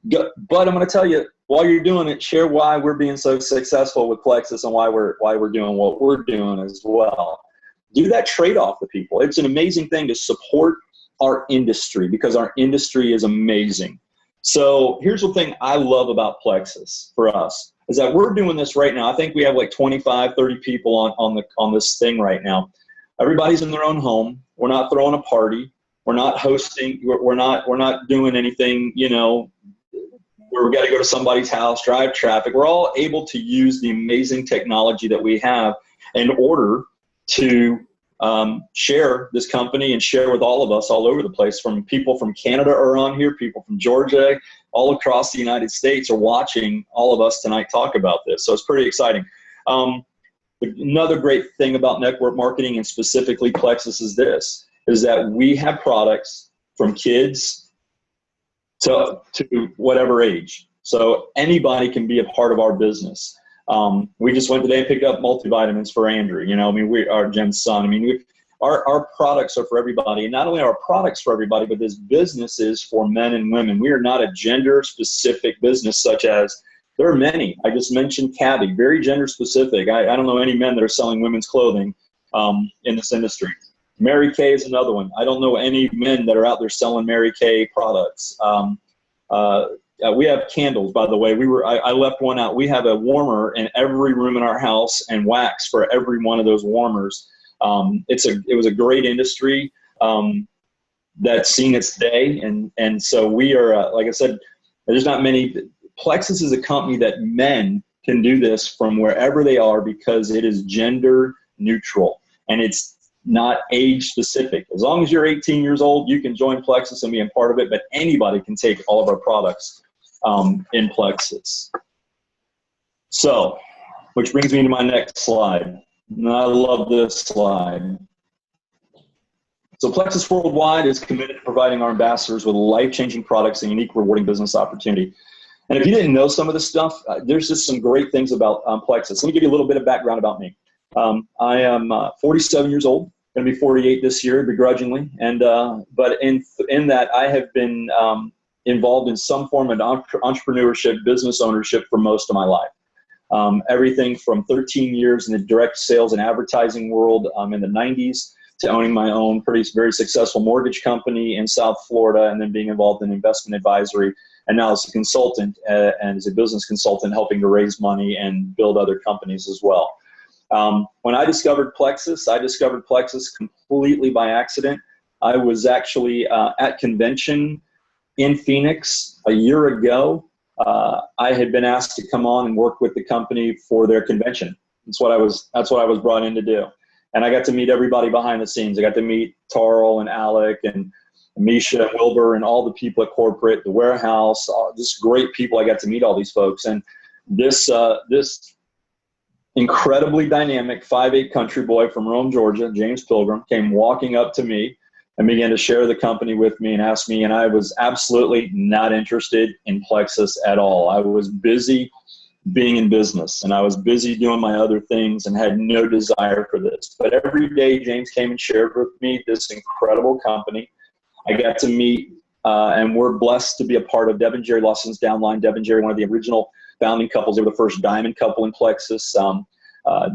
But I'm going to tell you, while you're doing it, share why we're being so successful with Plexus and why we're doing what we're doing as well. Do that trade-off with people. It's an amazing thing to support our industry because our industry is amazing. So here's the thing I love about Plexus for us is that we're doing this right now. I think we have like 25, 30 people on this thing right now. Everybody's in their own home. We're not throwing a party. We're not hosting. We're not doing anything, where we got to go to somebody's house, drive traffic. We're all able to use the amazing technology that we have in order to share this company and share with all of us all over the place. From people from Canada are on here, people from Georgia, all across the United States are watching all of us tonight talk about this. So it's pretty exciting. Another great thing about network marketing and specifically Plexus is that we have products from kids to whatever age. So anybody can be a part of our business. We just went today and picked up multivitamins for Andrew. We are Jen's son. Our products are for everybody. And not only are our products for everybody, but this business is for men and women. We are not a gender-specific business such as there are many. I just mentioned Cabbie, very gender-specific. I don't know any men that are selling women's clothing in this industry. Mary Kay is another one. I don't know any men that are out there selling Mary Kay products. We have candles, by the way. I left one out. We have a warmer in every room in our house and wax for every one of those warmers. It was a great industry that's seen its day. And so we are, like I said, there's not many. Plexus is a company that men can do this from wherever they are because it is gender neutral and it's not age specific. As long as you're 18 years old, you can join Plexus and be a part of it, but anybody can take all of our products in Plexus. So, which brings me to my next slide. And I love this slide. So Plexus Worldwide is committed to providing our ambassadors with life-changing products and unique, rewarding business opportunity. And if you didn't know some of this stuff, there's just some great things about Plexus. Let me give you a little bit of background about me. I am 47 years old, going to be 48 this year, begrudgingly. And but in that, I have been involved in some form of entrepreneurship, business ownership for most of my life. Everything from 13 years in the direct sales and advertising world in the 90s to owning my own very successful mortgage company in South Florida, and then being involved in investment advisory. And now as a consultant and as a business consultant, helping to raise money and build other companies as well. When I discovered Plexus completely by accident. I was actually at convention in Phoenix a year ago. I had been asked to come on and work with the company for their convention. That's what I was brought in to do. And I got to meet everybody behind the scenes. I got to meet Tarl and Alec and Misha and Wilbur and all the people at corporate, the warehouse, just great people. I got to meet all these folks. And this incredibly dynamic 5'8" country boy from Rome, Georgia, James Pilgrim, came walking up to me and began to share the company with me and ask me, and I was absolutely not interested in Plexus at all. I was busy being in business, and I was busy doing my other things and had no desire for this. But every day, James came and shared with me this incredible company. I got to meet, and we're blessed to be a part of Deb and Jerry Lawson's downline. Deb and Jerry, one of the original founding couples. They were the first diamond couple in Plexus.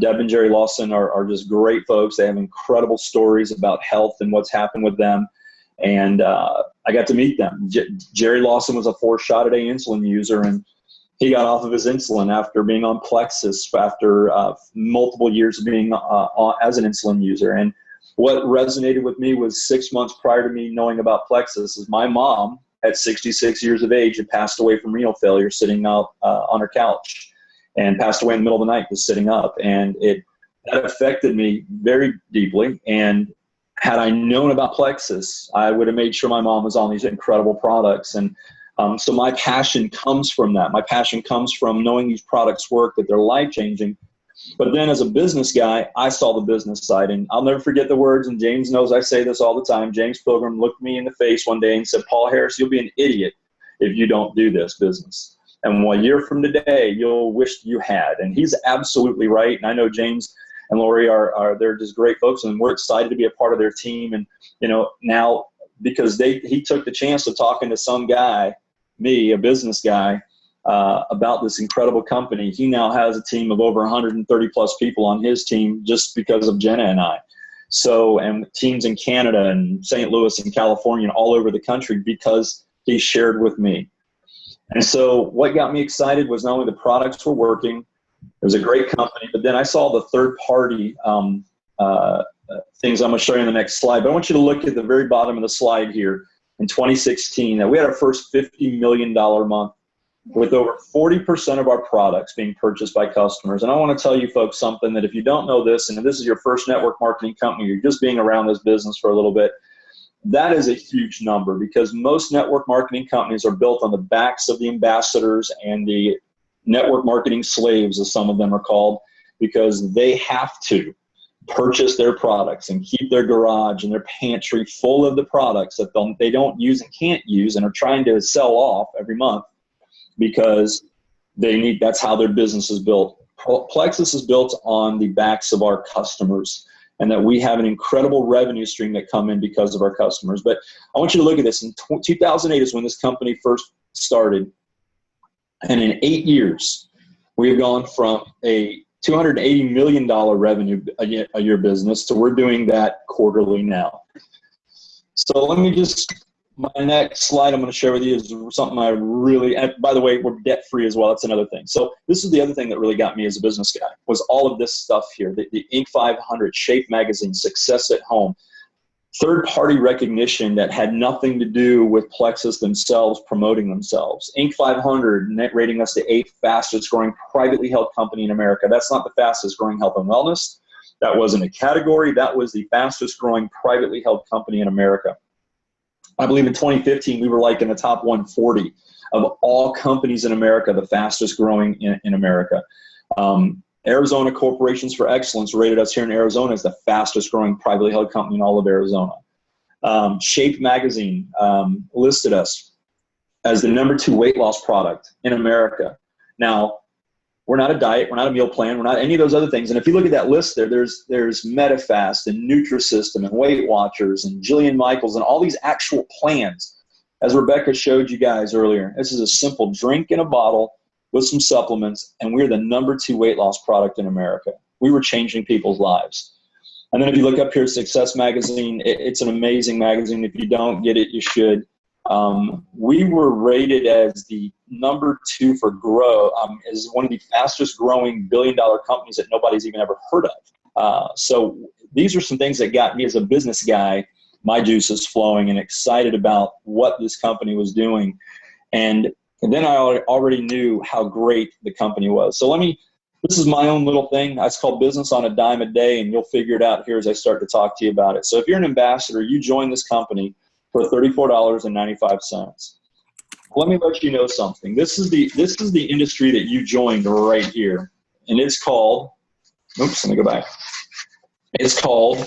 Deb and Jerry Lawson are just great folks. They have incredible stories about health and what's happened with them. And I got to meet them. Jerry Lawson was a 4-shot-a-day insulin user, and he got off of his insulin after being on Plexus after multiple years of being as an insulin user. And what resonated with me was 6 months prior to me knowing about Plexus is my mom at 66 years of age had passed away from renal failure sitting out on her couch, and passed away in the middle of the night just sitting up. And that affected me very deeply. And had I known about Plexus, I would have made sure my mom was on these incredible products. And so my passion comes from that. My passion comes from knowing these products work, that they're life-changing. But then as a business guy, I saw the business side. And I'll never forget the words, and James knows I say this all the time. James Pilgrim looked me in the face one day and said, "Paul Harris, you'll be an idiot if you don't do this business. And 1 year from today, you'll wish you had." And he's absolutely right. And I know James and Lori they're just great folks, and we're excited to be a part of their team. And, now because he took the chance of talking to some guy, me, a business guy, about this incredible company. He now has a team of over 130 plus people on his team just because of Jenna and I. So, and teams in Canada and St. Louis and California and all over the country because he shared with me. And so what got me excited was not only the products were working, it was a great company, but then I saw the third-party things I'm going to show you in the next slide. But I want you to look at the very bottom of the slide here. In 2016, that we had our first $50 million month with over 40% of our products being purchased by customers. And I want to tell you folks something, that if you don't know this, and if this is your first network marketing company, you're just being around this business for a little bit, that is a huge number, because most network marketing companies are built on the backs of the ambassadors and the network marketing slaves, as some of them are called, because they have to purchase their products and keep their garage and their pantry full of the products that they don't use and can't use and are trying to sell off every month, because that's how their business is built. Plexus is built on the backs of our customers, and that we have an incredible revenue stream that come in because of our customers. But I want you to look at this. In 2008 is when this company first started. And in 8 years, we've gone from a $280 million revenue a year business to we're doing that quarterly now. So let me my next slide I'm going to share with you is something and by the way, we're debt free as well. That's another thing. So this is the other thing that really got me as a business guy, was all of this stuff here, the Inc. 500, Shape Magazine, Success at Home, third-party recognition that had nothing to do with Plexus themselves promoting themselves. Inc. 500 rating us the 8th fastest growing privately held company in America. That's not the fastest growing health and wellness. That wasn't a category. That was the fastest growing privately held company in America. I believe in 2015, we were like in the top 140 of all companies in America, the fastest growing in America. Arizona Corporations for Excellence rated us here in Arizona as the fastest growing privately held company in all of Arizona. Shape Magazine listed us as the #2 weight loss product in America. Now, we're not a diet, we're not a meal plan, we're not any of those other things. And if you look at that list there's MetaFast and Nutrisystem and Weight Watchers and Jillian Michaels and all these actual plans. As Rebecca showed you guys earlier, this is a simple drink in a bottle with some supplements, and we're the #2 weight loss product in America. We were changing people's lives. And then if you look up here, Success Magazine, it's an amazing magazine. If you don't get it, you should. We were rated as the #2 for growth, as one of the fastest growing billion-dollar companies that nobody's even ever heard of. So these are some things that got me as a business guy, my juices flowing and excited about what this company was doing. And then I already knew how great the company was. So this is my own little thing. It's called Business on a Dime a Day, and you'll figure it out here as I start to talk to you about it. So if you're an ambassador, you join this company for $34.95. Let me let you know something. This is the industry that you joined right here, and it's called, oops, let me go back. It's called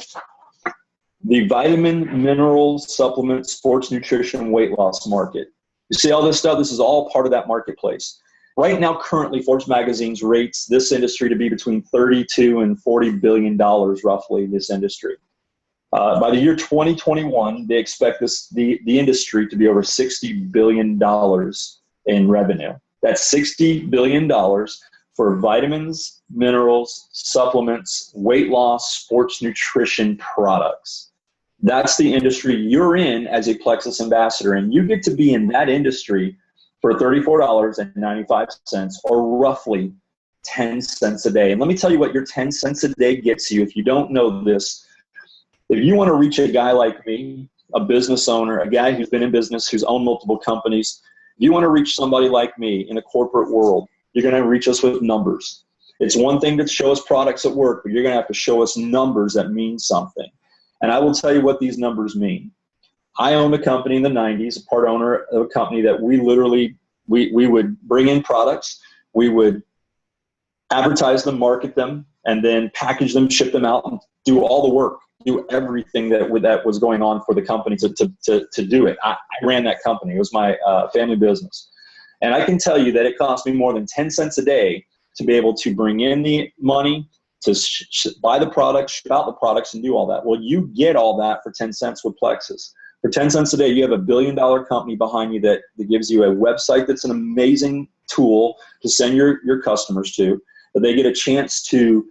the vitamin, minerals, supplement, sports nutrition, weight loss market. You see all this stuff? This is all part of that marketplace. Right now, currently, Forbes Magazine rates this industry to be between $32 and $40 billion, roughly, this industry. By the year 2021, they expect the industry to be over $60 billion in revenue. That's $60 billion for vitamins, minerals, supplements, weight loss, sports nutrition products. That's the industry you're in as a Plexus ambassador, and you get to be in that industry for $34.95, or roughly 10 cents a day. And let me tell you what your 10 cents a day gets you. If you don't know this, if you want to reach a guy like me, a business owner, a guy who's been in business, who's owned multiple companies, if you want to reach somebody like me in a corporate world, you're going to reach us with numbers. It's one thing to show us products at work, but you're going to have to show us numbers that mean something. And I will tell you what these numbers mean. I owned a company in the 90s, a part owner of a company that we literally, we would bring in products, we would advertise them, market them, and then package them, ship them out, and do all the work, do everything that was going on for the company to do it. I ran that company. It was my family business. And I can tell you that it cost me more than 10 cents a day to be able to bring in the money, to buy the products, ship out the products, and do all that. Well, you get all that for 10 cents with Plexus. For 10 cents a day, you have a $1 billion company behind you that gives you a website that's an amazing tool to send your customers to, that they get a chance to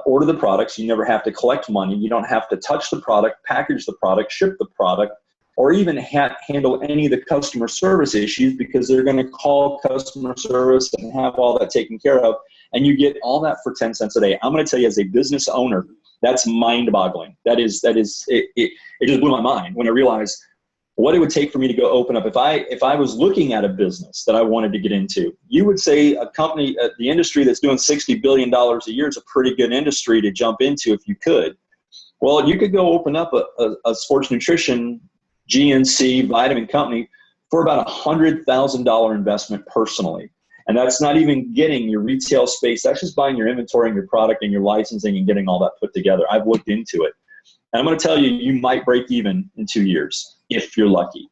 order the products. You never have to collect money. You don't have to touch the product, package the product, ship the product, or even handle any of the customer service issues, because they're going to call customer service and have all that taken care of. And you get all that for 10 cents a day. I'm going to tell you, as a business owner, that's mind-boggling. It just blew my mind when I realized what it would take for me to go open up. If I was looking at a business that I wanted to get into, you would say a company, the industry that's doing $60 billion a year is a pretty good industry to jump into if you could. Well, you could go open up a sports nutrition GNC vitamin company for about $100,000 investment personally. And that's not even getting your retail space. That's just buying your inventory and your product and your licensing and getting all that put together. I've looked into it. And I'm going to tell you, you might break even in 2 years if you're lucky.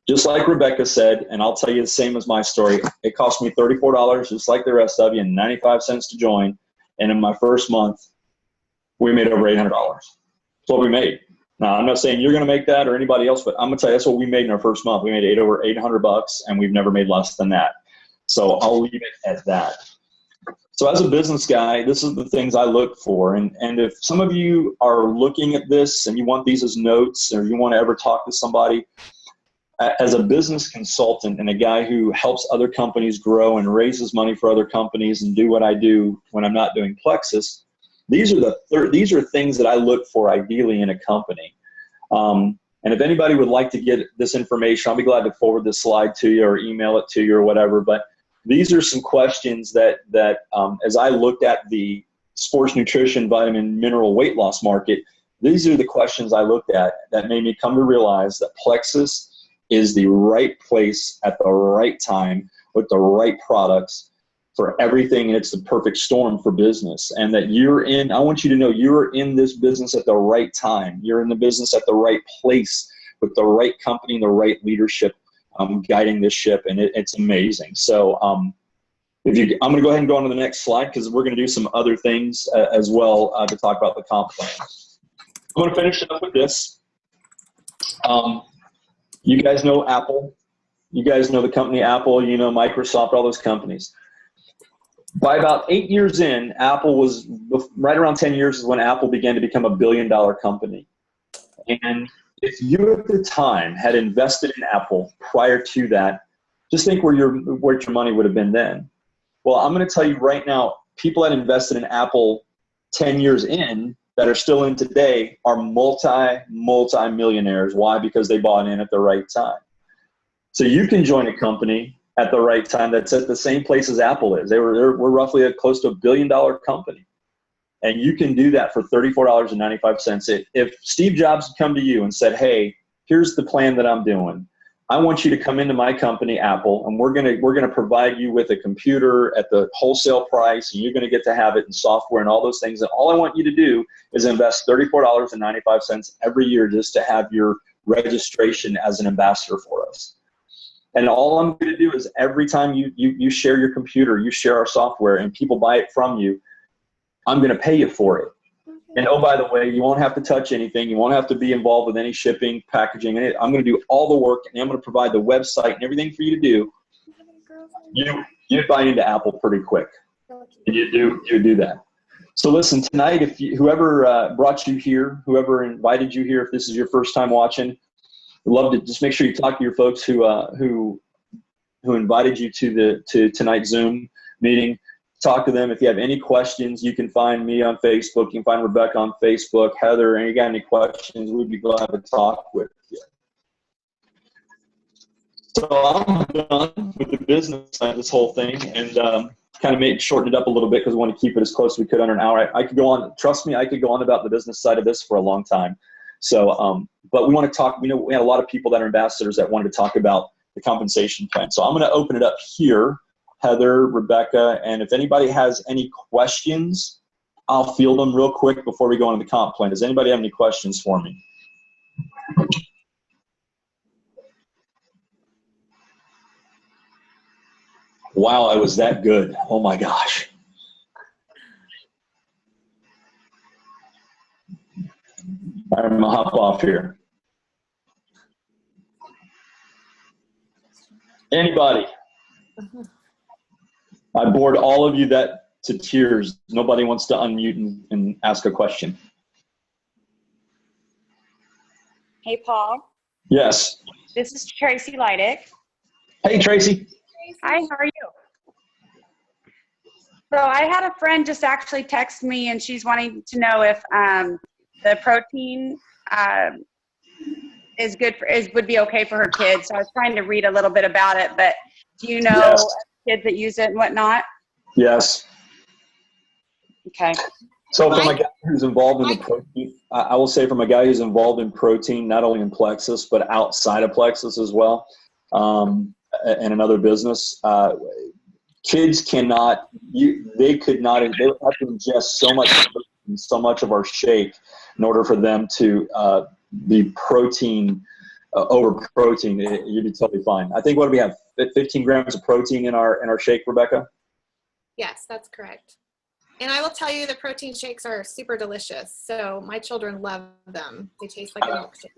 Just like Rebecca said, and I'll tell you the same as my story, it cost me $34, just like the rest of you, and 95 cents to join. And in my first month, we made over $800. That's what we made. Now, I'm not saying you're going to make that or anybody else, but I'm going to tell you that's what we made in our first month. We made over $800, and we've never made less than that. So I'll leave it at that. So as a business guy, this is the things I look for. And if some of you are looking at this and you want these as notes, or you want to ever talk to somebody, as a business consultant and a guy who helps other companies grow and raises money for other companies and do what I do when I'm not doing Plexus, these are things that I look for ideally in a company. And if anybody would like to get this information, I'll be glad to forward this slide to you or email it to you or whatever. But these are some questions that as I looked at the sports nutrition, vitamin, mineral, weight loss market, these are the questions I looked at that made me come to realize that Plexus is the right place at the right time with the right products for everything, and it's the perfect storm for business. And that I want you to know you're in this business at the right time. You're in the business at the right place with the right company and the right leadership guiding this ship, and it's amazing. So I'm going to go ahead and go on to the next slide, because we're going to do some other things as well to talk about the comp plan. I'm going to finish up with this. You guys know Apple. You guys know the company Apple. You know Microsoft, all those companies. By about 8 years in, Apple was, right around 10 years is when Apple began to become $1 billion company. And if you at the time had invested in Apple prior to that, just think where your money would have been then. Well, I'm going to tell you right now, people that invested in Apple 10 years in that are still in today are multi-millionaires. Why? Because they bought in at the right time. So you can join a company at the right time that's at the same place as Apple is. We're roughly close to $1 billion company. And you can do that for $34.95. If Steve Jobs had come to you and said, hey, here's the plan that I'm doing. I want you to come into my company, Apple, and we're gonna provide you with a computer at the wholesale price, and you're gonna get to have it in software and all those things. And all I want you to do is invest $34.95 every year just to have your registration as an ambassador for us. And all I'm going to do is every time you share your computer, you share our software, and people buy it from you, I'm going to pay you for it. And oh, by the way, you won't have to touch anything. You won't have to be involved with any shipping, packaging. I'm going to do all the work, and I'm going to provide the website and everything for you to do. You buy into Apple pretty quick. And you do that. So listen, tonight, if whoever brought you here, whoever invited you here, if this is your first time watching, I'd love to just make sure you talk to your folks who invited you to tonight's Zoom meeting. Talk to them. If you have any questions, you can find me on Facebook. You can find Rebecca on Facebook. Heather, and you got any questions, we'd be glad to talk with you. So I'm done with the business side of this whole thing, and kind of shorten it up a little bit because we want to keep it as close as we could under an hour. I could go on. Trust me, I could go on about the business side of this for a long time. So, but we want to talk. We know we had a lot of people that are ambassadors that wanted to talk about the compensation plan. So I'm going to open it up here, Heather, Rebecca, and if anybody has any questions, I'll field them real quick before we go into the comp plan. Does anybody have any questions for me? Wow, I was that good. Oh my gosh. I'm going to hop off here. Anybody? I bored all of you to tears. Nobody wants to unmute and ask a question. Hey, Paul. Yes. This is Tracy Leidick. Hey, Tracy. Hi, how are you? So I had a friend just actually text me, and she's wanting to know if the protein is good would be okay for her kids. So I was trying to read a little bit about it, but do you know Yes. kids that use it and whatnot? Yes. Okay. So from a guy who's involved in the protein, I will say from a guy who's involved in protein, not only in Plexus, but outside of Plexus as well, and another business, kids cannot, they would have to ingest so much of our shake in order for them to be protein, over protein. You'd be totally fine. I think what do we have, 15 grams of protein in our shake, Rebecca? Yes, that's correct. And I will tell you, the protein shakes are super delicious. So my children love them. They taste like a milkshake.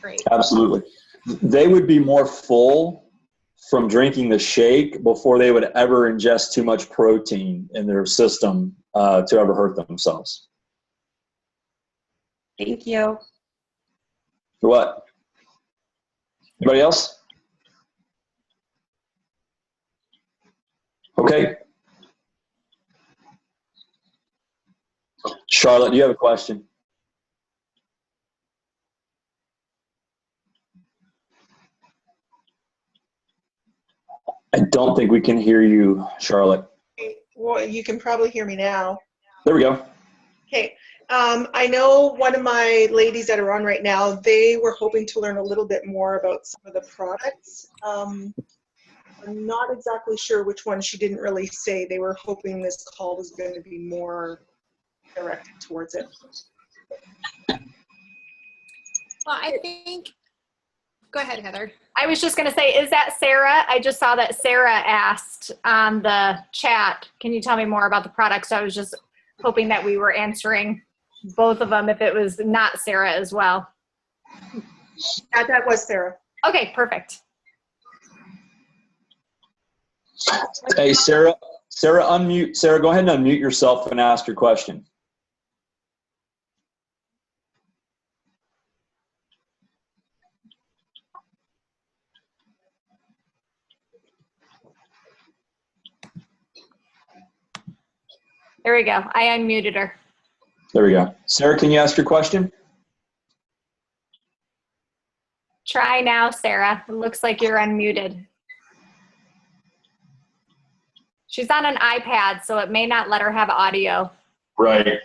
Great. Absolutely. They would be more full from drinking the shake before they would ever ingest too much protein in their system to ever hurt themselves. Thank you. For what? Anybody else? Okay. Charlotte, do you have a question? I don't think we can hear you, Charlotte. Well, you can probably hear me now. There we go. Okay. I know one of my ladies that are on right now, they were hoping to learn a little bit more about some of the products. I'm not exactly sure which one. She didn't really say. They were hoping this call was going to be more directed towards it. Well, I think, go ahead, Heather. I was just going to say, is that Sarah? I just saw that Sarah asked on the chat, can you tell me more about the product? So I was just hoping that we were answering both of them if it was not Sarah as well. Yeah, that was Sarah. Okay, perfect. Hey, Sarah, unmute. Sarah, go ahead and unmute yourself and ask your question. There we go. I unmuted her. There we go. Sarah, can you ask your question? Try now, Sarah. It looks like you're unmuted. She's on an iPad, so it may not let her have audio. Right.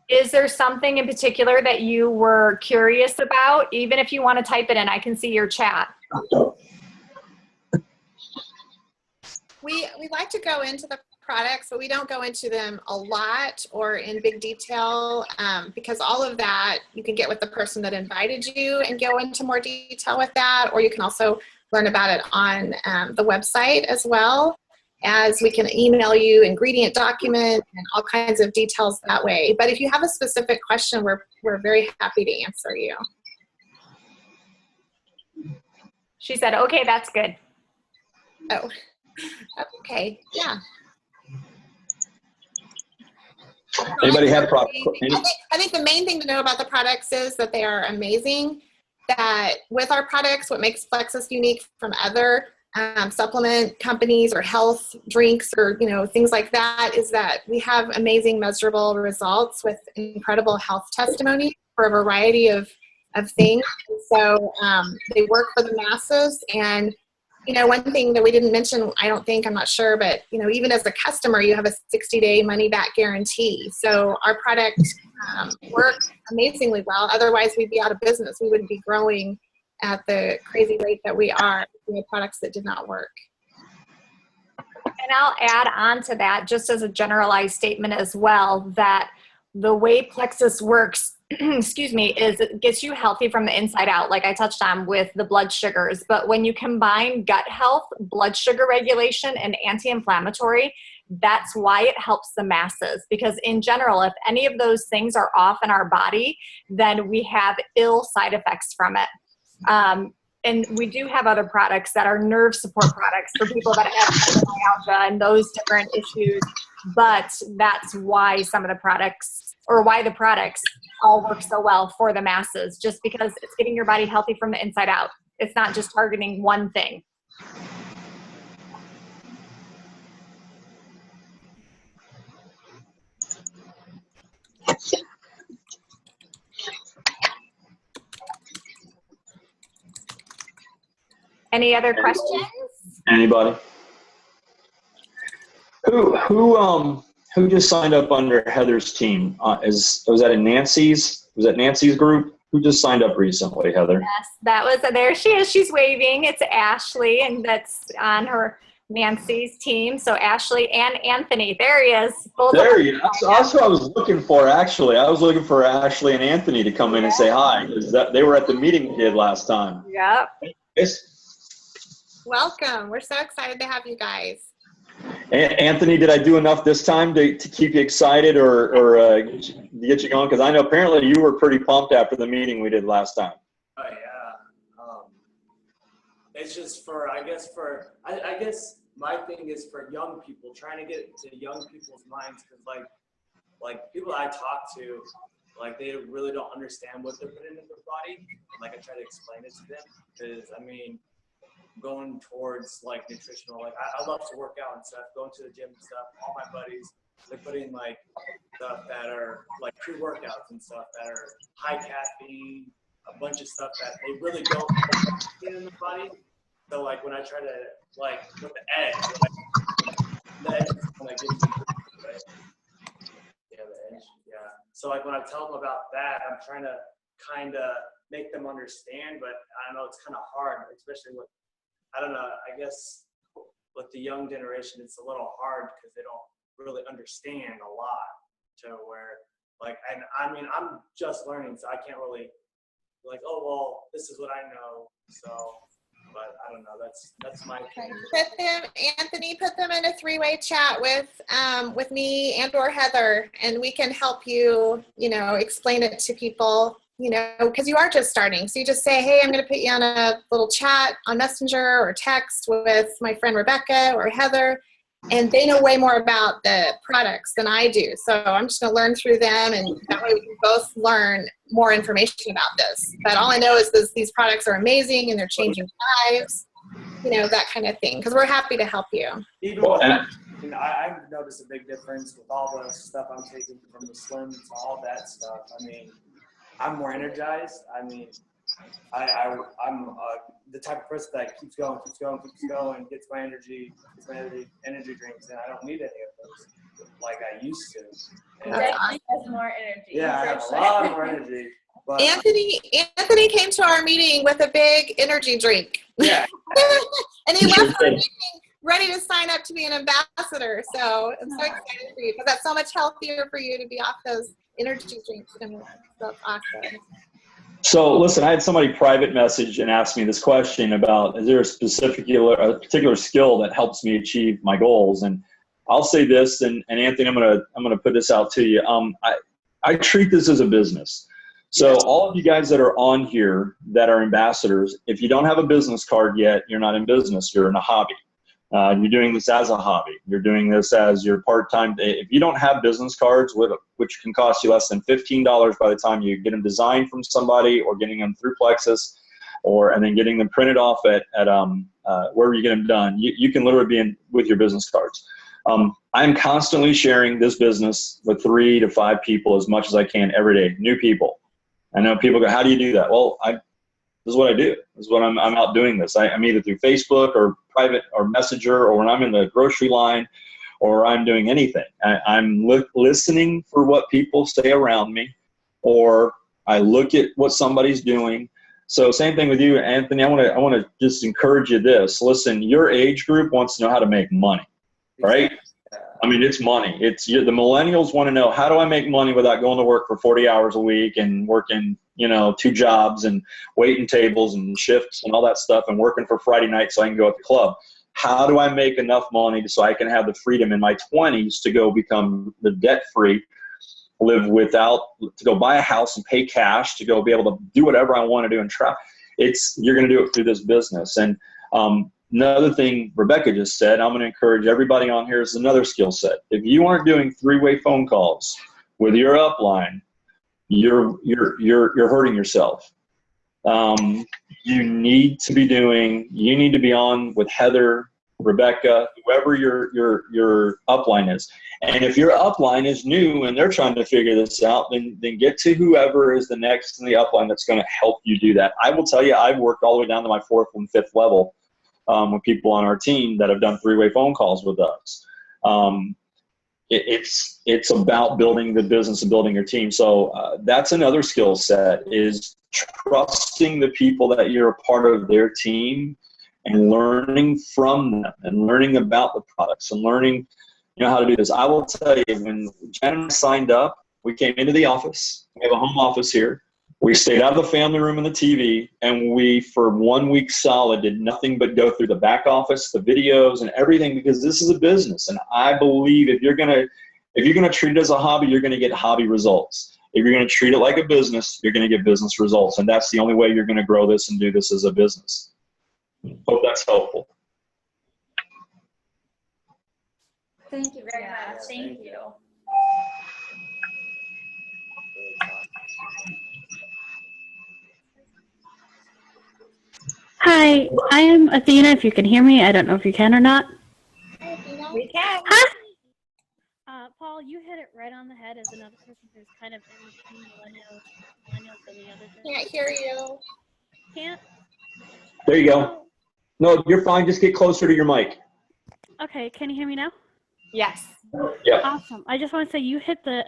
Is there something in particular that you were curious about? Even if you want to type it in, I can see your chat. We like to go into the products, but we don't go into them a lot or in big detail because all of that you can get with the person that invited you and go into more detail with that, or you can also learn about it on the website as well, as we can email you ingredient document and all kinds of details that way. But if you have a specific question, we're very happy to answer you. She said, okay, that's good. Oh, okay, yeah. Anybody have product? I think the main thing to know about the products is that they are amazing. That with our products, what makes Plexus unique from other supplement companies or health drinks or things like that is that we have amazing measurable results with incredible health testimony for a variety of things. And so they work for the masses. And one thing that we didn't mention, I don't think, I'm not sure, but even as a customer, you have a 60-day money-back guarantee. So our product works amazingly well. Otherwise, we'd be out of business. We wouldn't be growing at the crazy rate that we are with products that did not work. And I'll add on to that, just as a generalized statement as well, that the way Plexus works, excuse me, is it gets you healthy from the inside out, like I touched on with the blood sugars. But when you combine gut health, blood sugar regulation, and anti-inflammatory, that's why it helps the masses. Because in general, if any of those things are off in our body, then we have ill side effects from it. And we do have other products that are nerve support products for people that have fibromyalgia and those different issues. But that's why some of the products, or why the products all work so well for the masses, just because it's getting your body healthy from the inside out. It's not just targeting one thing. Any other questions? Anybody? Who just signed up under Heather's team? Was that in Nancy's? Was that Nancy's group? Who just signed up recently, Heather? Yes, that was, there she is. She's waving. It's Ashley, and that's on her Nancy's team. So Ashley and Anthony. There he is. There he is. That's what I was looking for, actually. I was looking for Ashley and Anthony to come in and say hi, because they were at the meeting we did last time. Yep. Welcome. We're so excited to have you guys. Anthony, did I do enough this time to keep you excited or get you going? Because I know apparently you were pretty pumped after the meeting we did last time. Oh yeah. It's just I guess my thing is for young people, trying to get to young people's minds, because like people I talk to, like they really don't understand what they're putting in their body. And like I try to explain it to them, because I mean, going towards like nutritional, like I love to work out and stuff, going to the gym and stuff. All my buddies, they put in like stuff that are like pre-workouts and stuff that are high caffeine, a bunch of stuff that they really don't get in the body. So like when I try to like with the edge, the edge is kind of gives you, right? Yeah, the edge. Yeah. So like when I tell them about that, I'm trying to kind of make them understand, but I don't know, it's kind of hard, especially with, I don't know, I guess with the young generation, it's a little hard because they don't really understand a lot to where, like, and I mean, I'm just learning, so I can't really, like, oh, well, this is what I know, so, but I don't know, that's my opinion. Anthony, put them in a three-way chat with me and or Heather, and we can help you, explain it to people. Because you are just starting. So you just say, hey, I'm going to put you on a little chat on Messenger or text with my friend Rebecca or Heather, and they know way more about the products than I do. So I'm just going to learn through them, and that way we can both learn more information about this. But all I know is these products are amazing, and they're changing lives, that kind of thing, because we're happy to help you. Even with, I've noticed a big difference with all the stuff I'm taking from the slims, all that stuff. I mean, I'm more energized. I mean, I'm the type of person that keeps going, gets my energy drinks, and I don't need any of those like I used to. And Definitely has more energy. Yeah, I have a lot more energy. But Anthony came to our meeting with a big energy drink. Yeah. And he left our meeting ready to sign up to be an ambassador. So I'm so excited for you, because that's so much healthier for you to be off those energy drinks. And that's awesome. So listen, I had somebody private message and ask me this question about, is there a particular skill that helps me achieve my goals? And I'll say this, and Anthony, I'm gonna put this out to you. I treat this as a business. So all of you guys that are on here that are ambassadors, if you don't have a business card yet, you're not in business, you're in a hobby. You're doing this as a hobby. You're doing this as your part-time. If you don't have business cards, which can cost you less than $15 by the time you get them designed from somebody or getting them through Plexus, and then getting them printed off at wherever you get them done, you can literally be in with your business cards. I'm constantly sharing this business with 3 to 5 people as much as I can every day, new people. I know people go, how do you do that? Well, this is what I do. This is what I'm out doing this. I'm either through Facebook or private or Messenger, or when I'm in the grocery line, or I'm doing anything. I'm listening for what people say around me, or I look at what somebody's doing. So same thing with you, Anthony. I want to just encourage you this. Listen, your age group wants to know how to make money, right? I mean, it's money. The millennials want to know, how do I make money without going to work for 40 hours a week and working, 2 jobs and waiting tables and shifts and all that stuff and working for Friday night so I can go at the club? How do I make enough money so I can have the freedom in my 20s to go become the debt-free, live to go buy a house and pay cash, to go be able to do whatever I want to do and travel? You're going to do it through this business. And another thing Rebecca just said, I'm going to encourage everybody on here, is another skill set. If you aren't doing 3-way phone calls with your upline, you're hurting yourself. You need to be on with Heather, Rebecca, whoever your upline is. And if your upline is new and they're trying to figure this out, then get to whoever is the next in the upline that's going to help you do that. I will tell you, I've worked all the way down to my 4th and 5th level with people on our team that have done 3-way phone calls with us. It's about building the business and building your team. So that's another skill set, is trusting the people that you're a part of their team and learning from them and learning about the products and learning how to do this. I will tell you, when Jen and I signed up, we came into the office. We have a home office here. We stayed out of the family room and the TV, and we, for 1 week solid, did nothing but go through the back office, the videos, and everything, because this is a business. And I believe if you're gonna treat it as a hobby, you're gonna get hobby results. If you're gonna treat it like a business, you're gonna get business results. And that's the only way you're gonna grow this and do this as a business. Hope that's helpful. Thank you very much. Thank you. Hi, I am Athena, if you can hear me. I don't know if you can or not. We can. Hi. Paul, you hit it right on the head as another person who's kind of in between millennials and the other generation. Can't hear you. Can't? There you go. No, you're fine. Just get closer to your mic. Okay, can you hear me now? Yes. Yeah. Awesome. I just want to say you hit the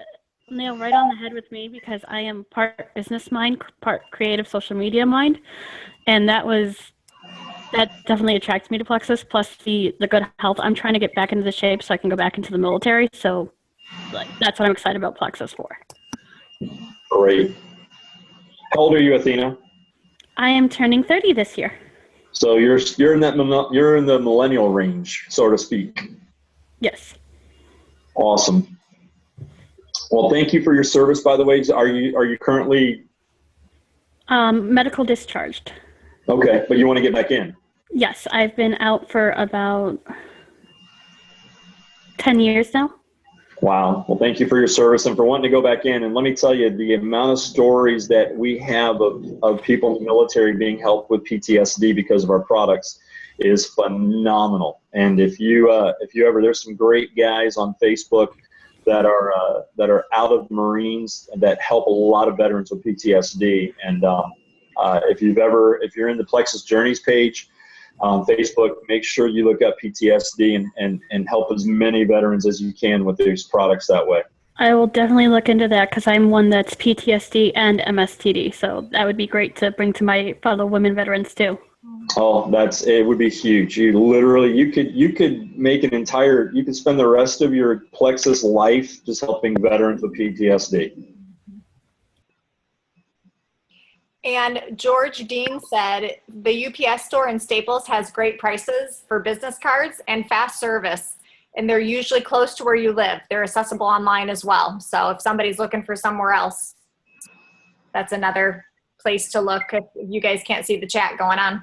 nail right on the head with me, because I am part business mind, part creative social media mind. And that definitely attracts me to Plexus, plus the good health. I'm trying to get back into the shape so I can go back into the military. So that's what I'm excited about Plexus for. Great. How old are you, Athena? I am turning 30 this year. So you're in the millennial range, so to speak. Yes. Awesome. Well, thank you for your service, by the way. Are you currently medical discharged? Okay, but you want to get back in? Yes, I've been out for about 10 years now. Wow. Well, thank you for your service and for wanting to go back in. And let me tell you, the amount of stories that we have of people in the military being helped with PTSD because of our products is phenomenal. And if you ever, there's some great guys on Facebook that are out of the Marines that help a lot of veterans with PTSD. And if you're in the Plexus Journeys page on Facebook, make sure you look up PTSD and help as many veterans as you can with these products that way. I will definitely look into that, because I'm one that's PTSD and MSTD. So that would be great to bring to my fellow women veterans too. Oh, it would be huge. You could make you could spend the rest of your Plexus life just helping veterans with PTSD. And George Dean said the UPS store in Staples has great prices for business cards and fast service, and they're usually close to where you live. They're accessible online as well. So if somebody's looking for somewhere else, that's another place to look if you guys can't see the chat going on.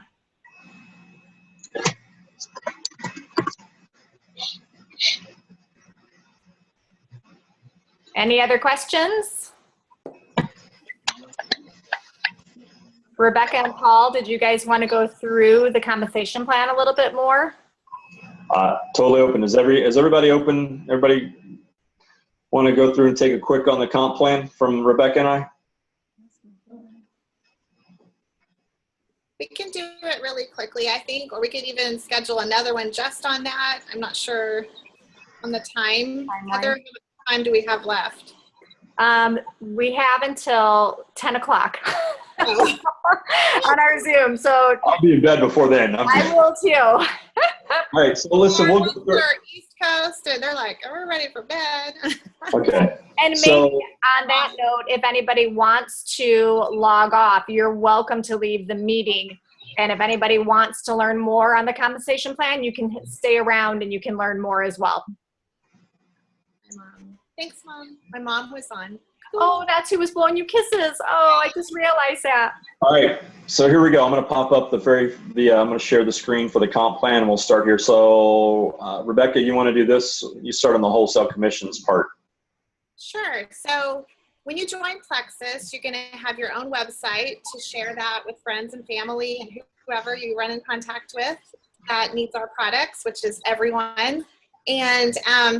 Any other questions? Rebecca and Paul, did you guys want to go through the compensation plan a little bit more? Totally open. Is everybody open? Everybody want to go through and take a quick on the comp plan from Rebecca and I? We can do it really quickly, I think, or we could even schedule another one just on that. I'm not sure on the time. Heather, how much time do we have left? We have until 10 o'clock on our Zoom. So I'll be in bed before then. I will too. All right, so listen, we'll go through. East Coast, and they're like, "Oh, we're ready for bed." Okay. And maybe on that note, if anybody wants to log off, you're welcome to leave the meeting. And if anybody wants to learn more on the compensation plan, you can stay around and you can learn more as well. Thanks, Mom. My mom was on. Oh, that's who was blowing you kisses. Oh, I just realized that. All right, so here we go. I'm going to pop up I'm going to share the screen for the comp plan, and we'll start here. So, Rebecca, you want to do this? You start on the wholesale commissions part. Sure. So when you join Plexus, you're going to have your own website to share that with friends and family and whoever you run in contact with that needs our products, which is everyone. And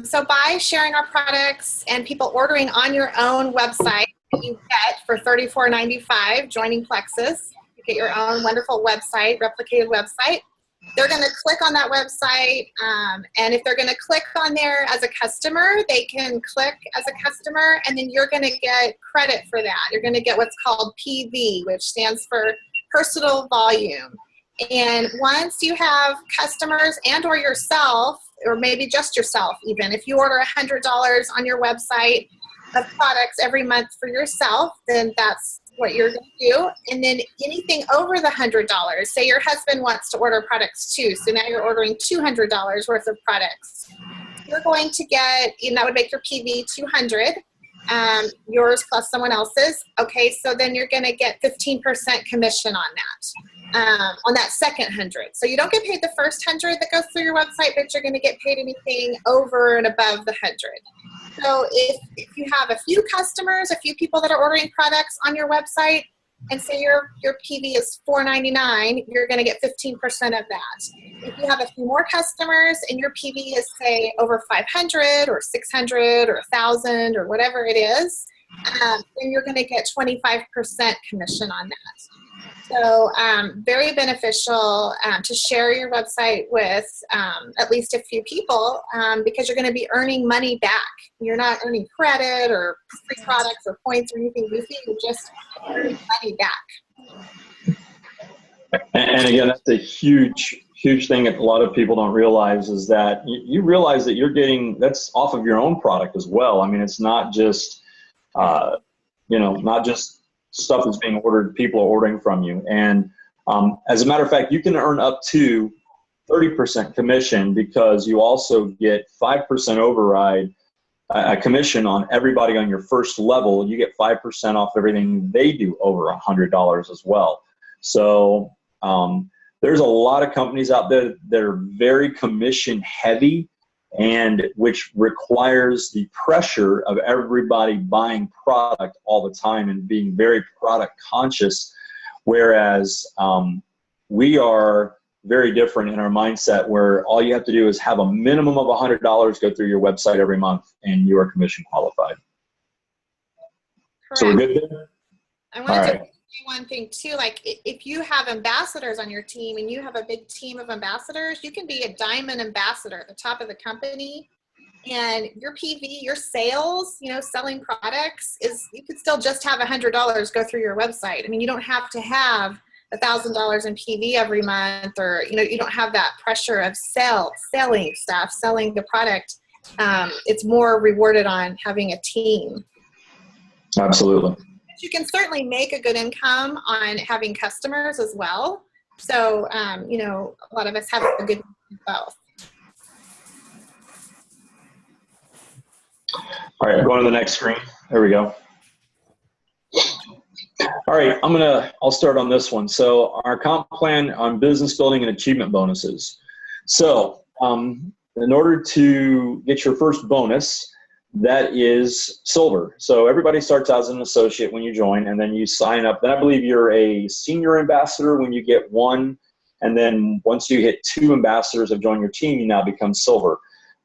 so by sharing our products and people ordering on your own website that you get for $34.95 joining Plexus, you get your own wonderful website, replicated website. They're going to click on that website, and if they're going to click on there as a customer, they can click as a customer, and then you're going to get credit for that. You're going to get what's called PV, which stands for personal volume. And once you have customers and or yourself, or maybe just yourself even, if you order $100 on your website of products every month for yourself, then that's what you're going to do. And then anything over the $100, say your husband wants to order products too, so now you're ordering $200 worth of products. You're going to get, and that would make your PV 200, yours plus someone else's. Okay, so then you're going to get 15% commission on that second 100. So you don't get paid the first 100 that goes through your website, but you're going to get paid anything over and above the 100. So if you have a few customers, a few people that are ordering products on your website, and say your PV is $4.99, you're going to get 15% of that. If you have a few more customers and your PV is, say, over 500 or 600 or 1,000 or whatever it is, then you're going to get 25% commission on that. So very beneficial to share your website with at least a few people because you're going to be earning money back. You're not earning credit or free products or points or anything goofy. You're just earning money back. And again, that's a huge thing that a lot of people don't realize is that you realize that you're getting, that's off of your own product as well. I mean, it's not just, not just stuff that's being ordered, people are ordering from you. And as a matter of fact, you can earn up to 30% commission because you also get 5% override commission on everybody on your first level. You get 5% off everything they do over $100 as well. So there's a lot of companies out there that are very commission heavy, and which requires the pressure of everybody buying product all the time and being very product conscious, whereas we are very different in our mindset where all you have to do is have a minimum of $100 go through your website every month and you are commission qualified. Correct. So we're good there? I wanted to say one thing too, like if you have ambassadors on your team and you have a big team of ambassadors, you can be a diamond ambassador at the top of the company, and your PV, your sales, selling products is, you could still just have $100 go through your website. I mean, you don't have to have $1,000 in PV every month, or you don't have that pressure of selling the product. It's more rewarded on having a team. Absolutely. You can certainly make a good income on having customers as well. So, a lot of us have a good both. All right, going to the next screen. There we go. All right, I'll start on this one. So our comp plan on business building and achievement bonuses. So in order to get your first bonus, that is silver. So everybody starts out as an associate when you join, and then you sign up. Then I believe you're a senior ambassador when you get one. And then once you hit 2 ambassadors have joined your team, you now become silver.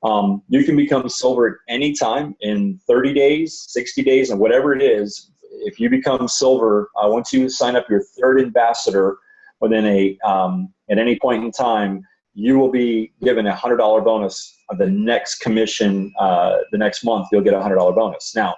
You can become silver at any time in 30 days, 60 days, and whatever it is. If you become silver, once you sign up your 3rd ambassador within at any point in time, you will be given a $100 bonus of the next commission. The next month, you'll get a $100 bonus. Now,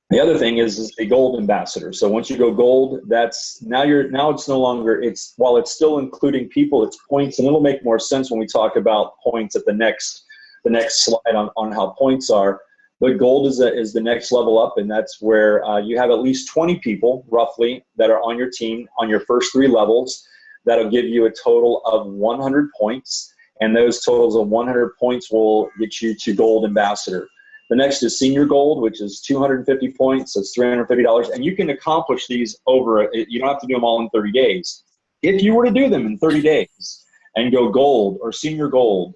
the other thing is the gold ambassador. So once you go gold, now it's no longer, while it's still including people, it's points, and it'll make more sense when we talk about points at the next slide on how points are. But gold is the next level up, and that's where you have at least 20 people roughly that are on your team on your first 3 levels. That'll give you a total of 100 points, and those totals of 100 points will get you to gold ambassador. The next is senior gold, which is 250 points. That's $350. And you can accomplish these you don't have to do them all in 30 days. If you were to do them in 30 days and go gold or senior gold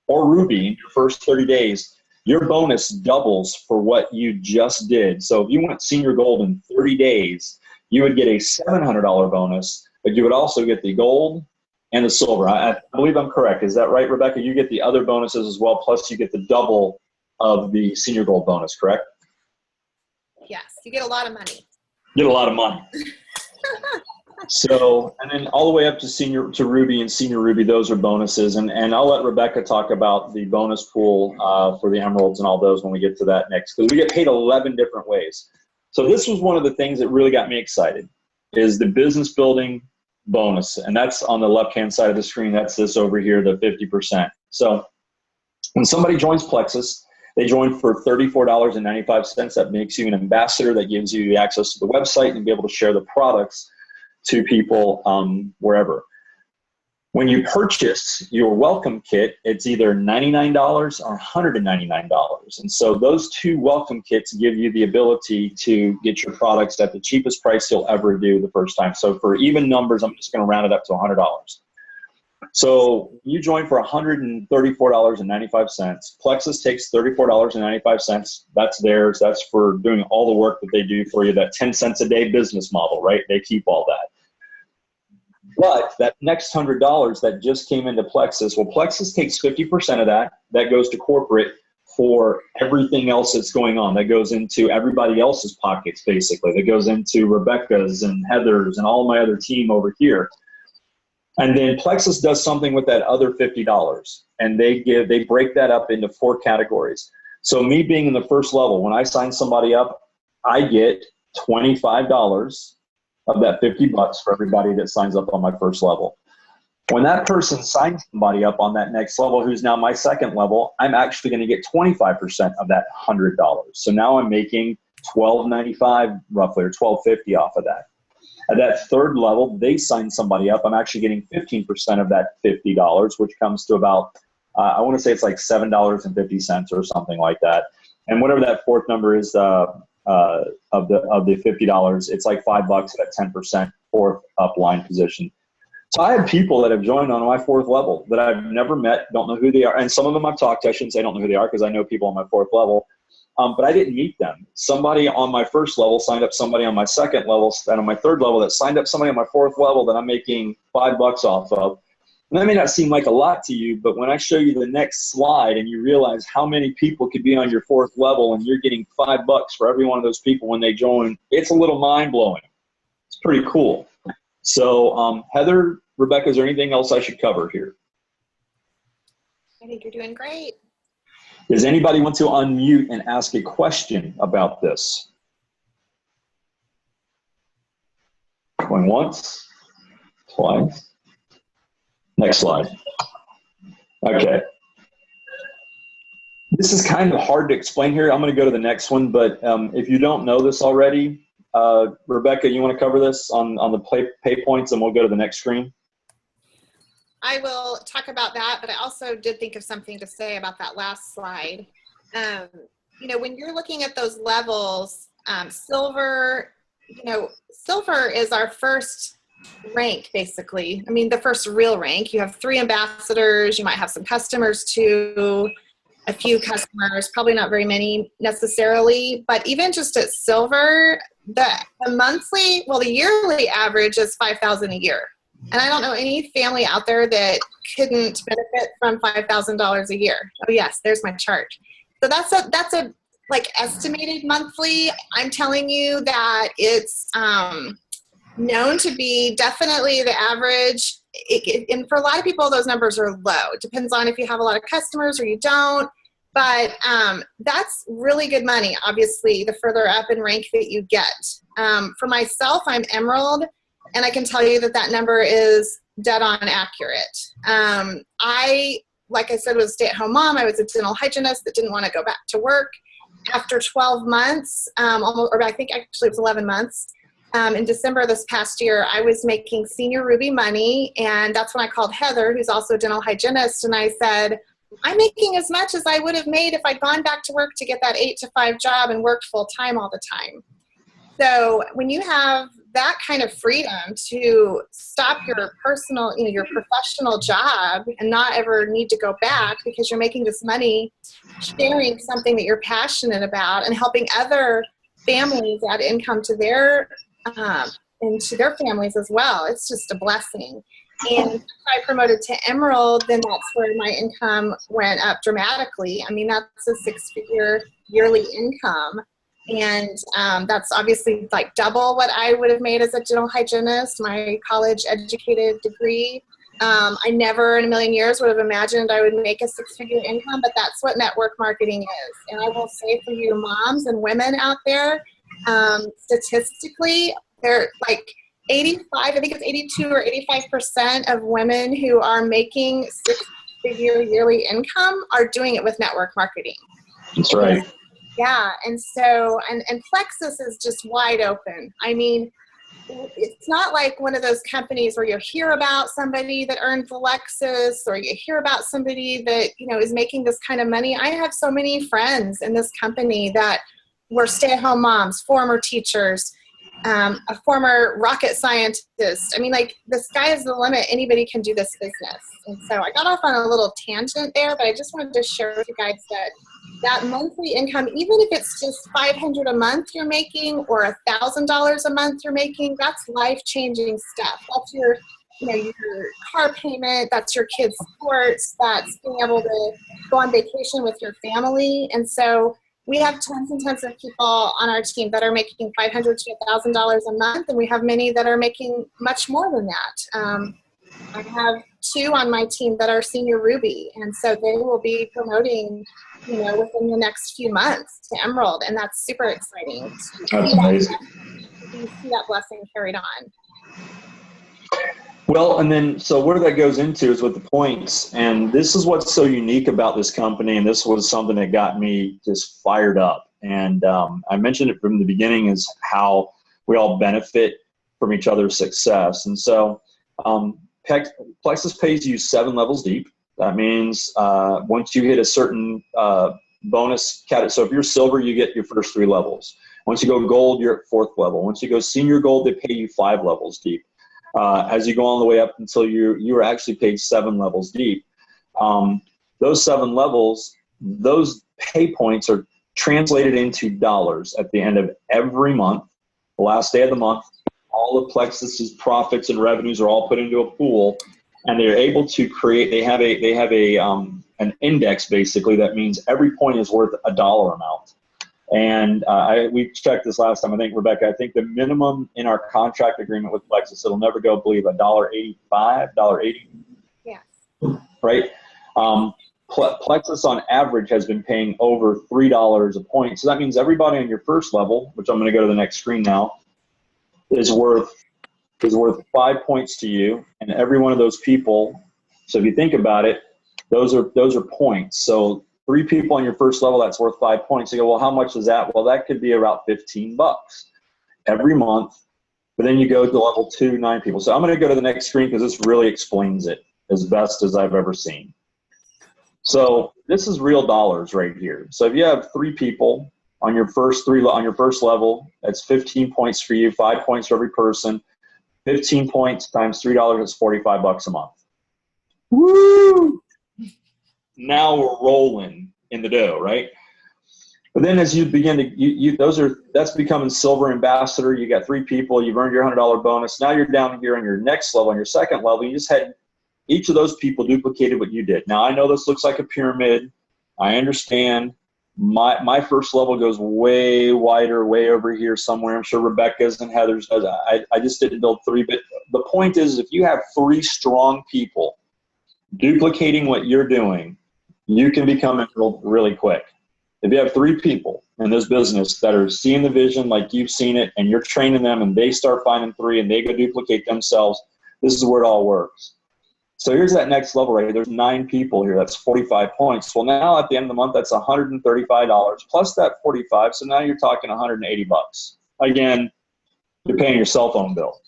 or ruby in your first 30 days, your bonus doubles for what you just did. So if you went senior gold in 30 days, you would get a $700 bonus, but you would also get the gold and the silver. I believe I'm correct. Is that right, Rebecca? You get the other bonuses as well, plus you get the double of the senior gold bonus, correct? Yes, you get a lot of money. Get a lot of money. So, and then all the way up to ruby and senior ruby, those are bonuses. And I'll let Rebecca talk about the bonus pool for the emeralds and all those when we get to that next, because we get paid 11 different ways. So this was one of the things that really got me excited, is the business building bonus. And that's on the left-hand side of the screen. That's this over here, the 50%. So when somebody joins Plexus, they join for $34.95. That makes you an ambassador. That gives you access to the website and be able to share the products to people wherever. When you purchase your welcome kit, it's either $99 or $199. And so those 2 welcome kits give you the ability to get your products at the cheapest price you'll ever do the first time. So for even numbers, I'm just going to round it up to $100. So you join for $134.95. Plexus takes $34.95. That's theirs. That's for doing all the work that they do for you, that 10 cents a day business model, right? They keep all that. But that next $100 that just came into Plexus, well, Plexus takes 50% of that. That goes to corporate for everything else that's going on. That goes into everybody else's pockets, basically. That goes into Rebecca's and Heather's and all my other team over here. And then Plexus does something with that other $50, and they break that up into 4 categories. So me being in the first level, when I sign somebody up, I get $25 of that $50 for everybody that signs up on my first level. When that person signs somebody up on that next level, who's now my second level, I'm actually going to get 25% of that $100. So now I'm making $12.95 roughly, or $12.50 off of that. At that third level, they sign somebody up. I'm actually getting 15% of that $50, which comes to about, I want to say it's like $7.50 or something like that. And whatever that fourth number is of the $50, it's like $5 at that 10% fourth upline position. So I have people that have joined on my fourth level that I've never met, don't know who they are. And some of them I've talked to. I shouldn't say I don't know who they are because I know people on my fourth level. But I didn't meet them. Somebody on my first level signed up somebody on my second level, and on my third level that signed up somebody on my fourth level that I'm making $5 off of. And that may not seem like a lot to you, but when I show you the next slide and you realize how many people could be on your fourth level and you're getting $5 for every one of those people when they join, it's a little mind-blowing. It's pretty cool. So Heather, Rebecca, is there anything else I should cover here? I think you're doing great. Does anybody want to unmute and ask a question about this? Going once, twice. Next slide. Okay. This is kind of hard to explain here. I'm going to go to the next one, but if you don't know this already, Rebecca, you want to cover this on the pay points, and we'll go to the next screen? I will talk about that, but I also did think of something to say about that last slide. You know, when you're looking at those levels, silver, you know, silver is our first rank, basically. I mean, the first real rank. You have 3 ambassadors. You might have some customers too, a few customers, probably not very many necessarily. But even just at silver, the monthly, well, the yearly average is $5,000 a year. And I don't know any family out there that couldn't benefit from $5,000 a year. Oh yes, there's my chart. So that's a like estimated monthly. I'm telling you that it's known to be definitely the average. And for a lot of people, those numbers are low. It depends on if you have a lot of customers or you don't. But that's really good money, obviously, the further up in rank that you get. For myself, I'm Emerald, and I can tell you that that number is dead on accurate. Like I said, was a stay-at-home mom. I was a dental hygienist that didn't want to go back to work. After 12 months, or I think actually it was 11 months, in December this past year, I was making senior Ruby money, and that's when I called Heather, who's also a dental hygienist, and I said, I'm making as much as I would have made if I'd gone back to work to get that 8 to 5 job and worked full time all the time. So when you have that kind of freedom to stop your personal, your professional job and not ever need to go back because you're making this money sharing something that you're passionate about and helping other families add income to their families as well, it's just a blessing. And if I promoted to Emerald, then that's where my income went up dramatically. I mean, that's a 6-figure yearly income. And that's obviously like double what I would have made as a dental hygienist, my college educated degree. I never in a million years would have imagined I would make a 6-figure income, but that's what network marketing is. And I will say for you moms and women out there, statistically, they're like 85, I think it's 82 or 85% of women who are making 6-figure yearly income are doing it with network marketing. That's right. Yeah, and so, and Plexus is just wide open. I mean, it's not like one of those companies where you hear about somebody that earned the Lexus or you hear about somebody that, is making this kind of money. I have so many friends in this company that were stay-at-home moms, former teachers, a former rocket scientist. I mean, like, the sky is the limit. Anybody can do this business. And so I got off on a little tangent there, but I just wanted to share with you guys that monthly income, even if it's just $500 a month you're making or $1,000 a month you're making, that's life-changing stuff. That's your car payment, that's your kids' sports, that's being able to go on vacation with your family. And so we have tons and tons of people on our team that are making $500 to $1,000 a month, and we have many that are making much more than that. I have 2 on my team that are senior Ruby, and so they will be promoting, within the next few months to Emerald, and that's super exciting. That's amazing. You see that blessing carried on. Well, and then, so where that goes into is with the points, and this is what's so unique about this company, and this was something that got me just fired up. And I mentioned it from the beginning, is how we all benefit from each other's success. And so Plexus pays you 7 levels deep. That means once you hit a certain bonus category, so if you're silver, you get your first 3 levels. Once you go gold, you're at 4th level. Once you go senior gold, they pay you 5 levels deep. As you go all the way up until you are actually paid 7 levels deep. Those 7 levels, those pay points are translated into dollars at the end of every month. The last day of the month, all of Plexus's profits and revenues are all put into a pool, and they're able to create. They have an index, basically, that means every point is worth a dollar amount. And we checked this last time. I think, Rebecca, I think the minimum in our contract agreement with Plexus, it'll never go, I believe, $1.85, $1.80. Yes. Right? Plexus on average has been paying over $3 a point. So that means everybody on your first level, which I'm going to go to the next screen now, is worth 5 points to you. And every one of those people, so if you think about it, those are points. So 3 people on your first level, that's worth 5 points. You go, well, how much is that? Well, that could be about $15 every month. But then you go to level 2, 9 people. So I'm going to go to the next screen because this really explains it as best as I've ever seen. So this is real dollars right here. So if you have 3 people on your first level, that's 15 points for you, 5 points for every person. 15 points times $3 is $45 a month. Woo! Now we're rolling in the dough, right? But then as you begin to, that's becoming silver ambassador. You got 3 people, you've earned your $100 bonus. Now you're down here on your next level, on your second level. You just had each of those people duplicated what you did. Now I know this looks like a pyramid. I understand. My first level goes way wider, way over here somewhere. I'm sure Rebecca's and Heather's does. I just didn't build 3, but the point is, if you have 3 strong people duplicating what you're doing, you can become enrolled really quick. If you have 3 people in this business that are seeing the vision like you've seen it, and you're training them, and they start finding 3 and they go duplicate themselves, this is where it all works. So here's that next level right here. There's 9 people here. That's 45 points. Well, now at the end of the month, that's $135 plus that 45. So now you're talking $180. Again, you're paying your cell phone bill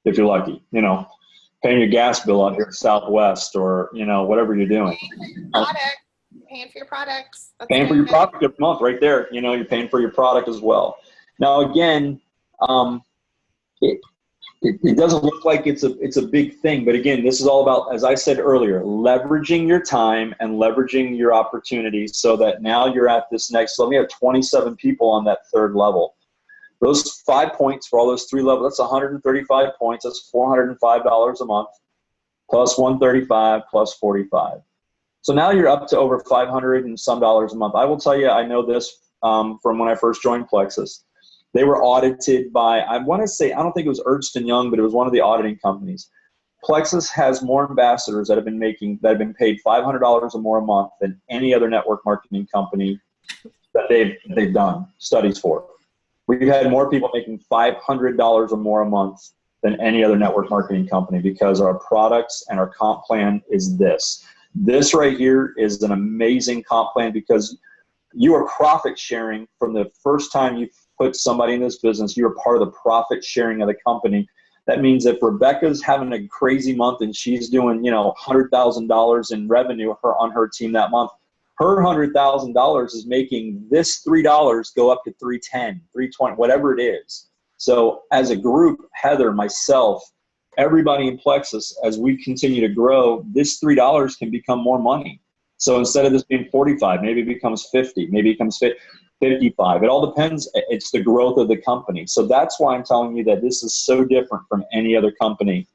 if you're lucky. You know, paying your gas bill out here at Southwest, or whatever you're doing. Paying for your products. That's paying for your product every month, right there. You're paying for your product as well. Now, again, it doesn't look like it's a big thing, but again, this is all about, as I said earlier, leveraging your time and leveraging your opportunities, so that now you're at this next level. You have 27 people on that 3rd level. Those 5 points for all those 3 levels, that's 135 points. That's $405 a month, plus 135 plus 45. So now you're up to over $500 and some a month. I will tell you, I know this from when I first joined Plexus. They were audited by, I want to say, I don't think it was Ernst & Young, but it was one of the auditing companies. Plexus has more ambassadors that have been paid $500 or more a month than any other network marketing company that they've done studies for. We've had more people making $500 or more a month than any other network marketing company, because our products and our comp plan is this. This right here is an amazing comp plan, because you are profit sharing from the first time you put somebody in this business. You're part of the profit sharing of the company. That means if Rebecca's having a crazy month and she's doing, $100,000 in revenue on her team that month, her $100,000 is making this $3 go up to $310, $320, whatever it is. So as a group, Heather, myself, everybody in Plexus, as we continue to grow, this $3 can become more money. So instead of this being 45, maybe it becomes 50, maybe it becomes 55. It all depends. It's the growth of the company. So that's why I'm telling you that this is so different from any other company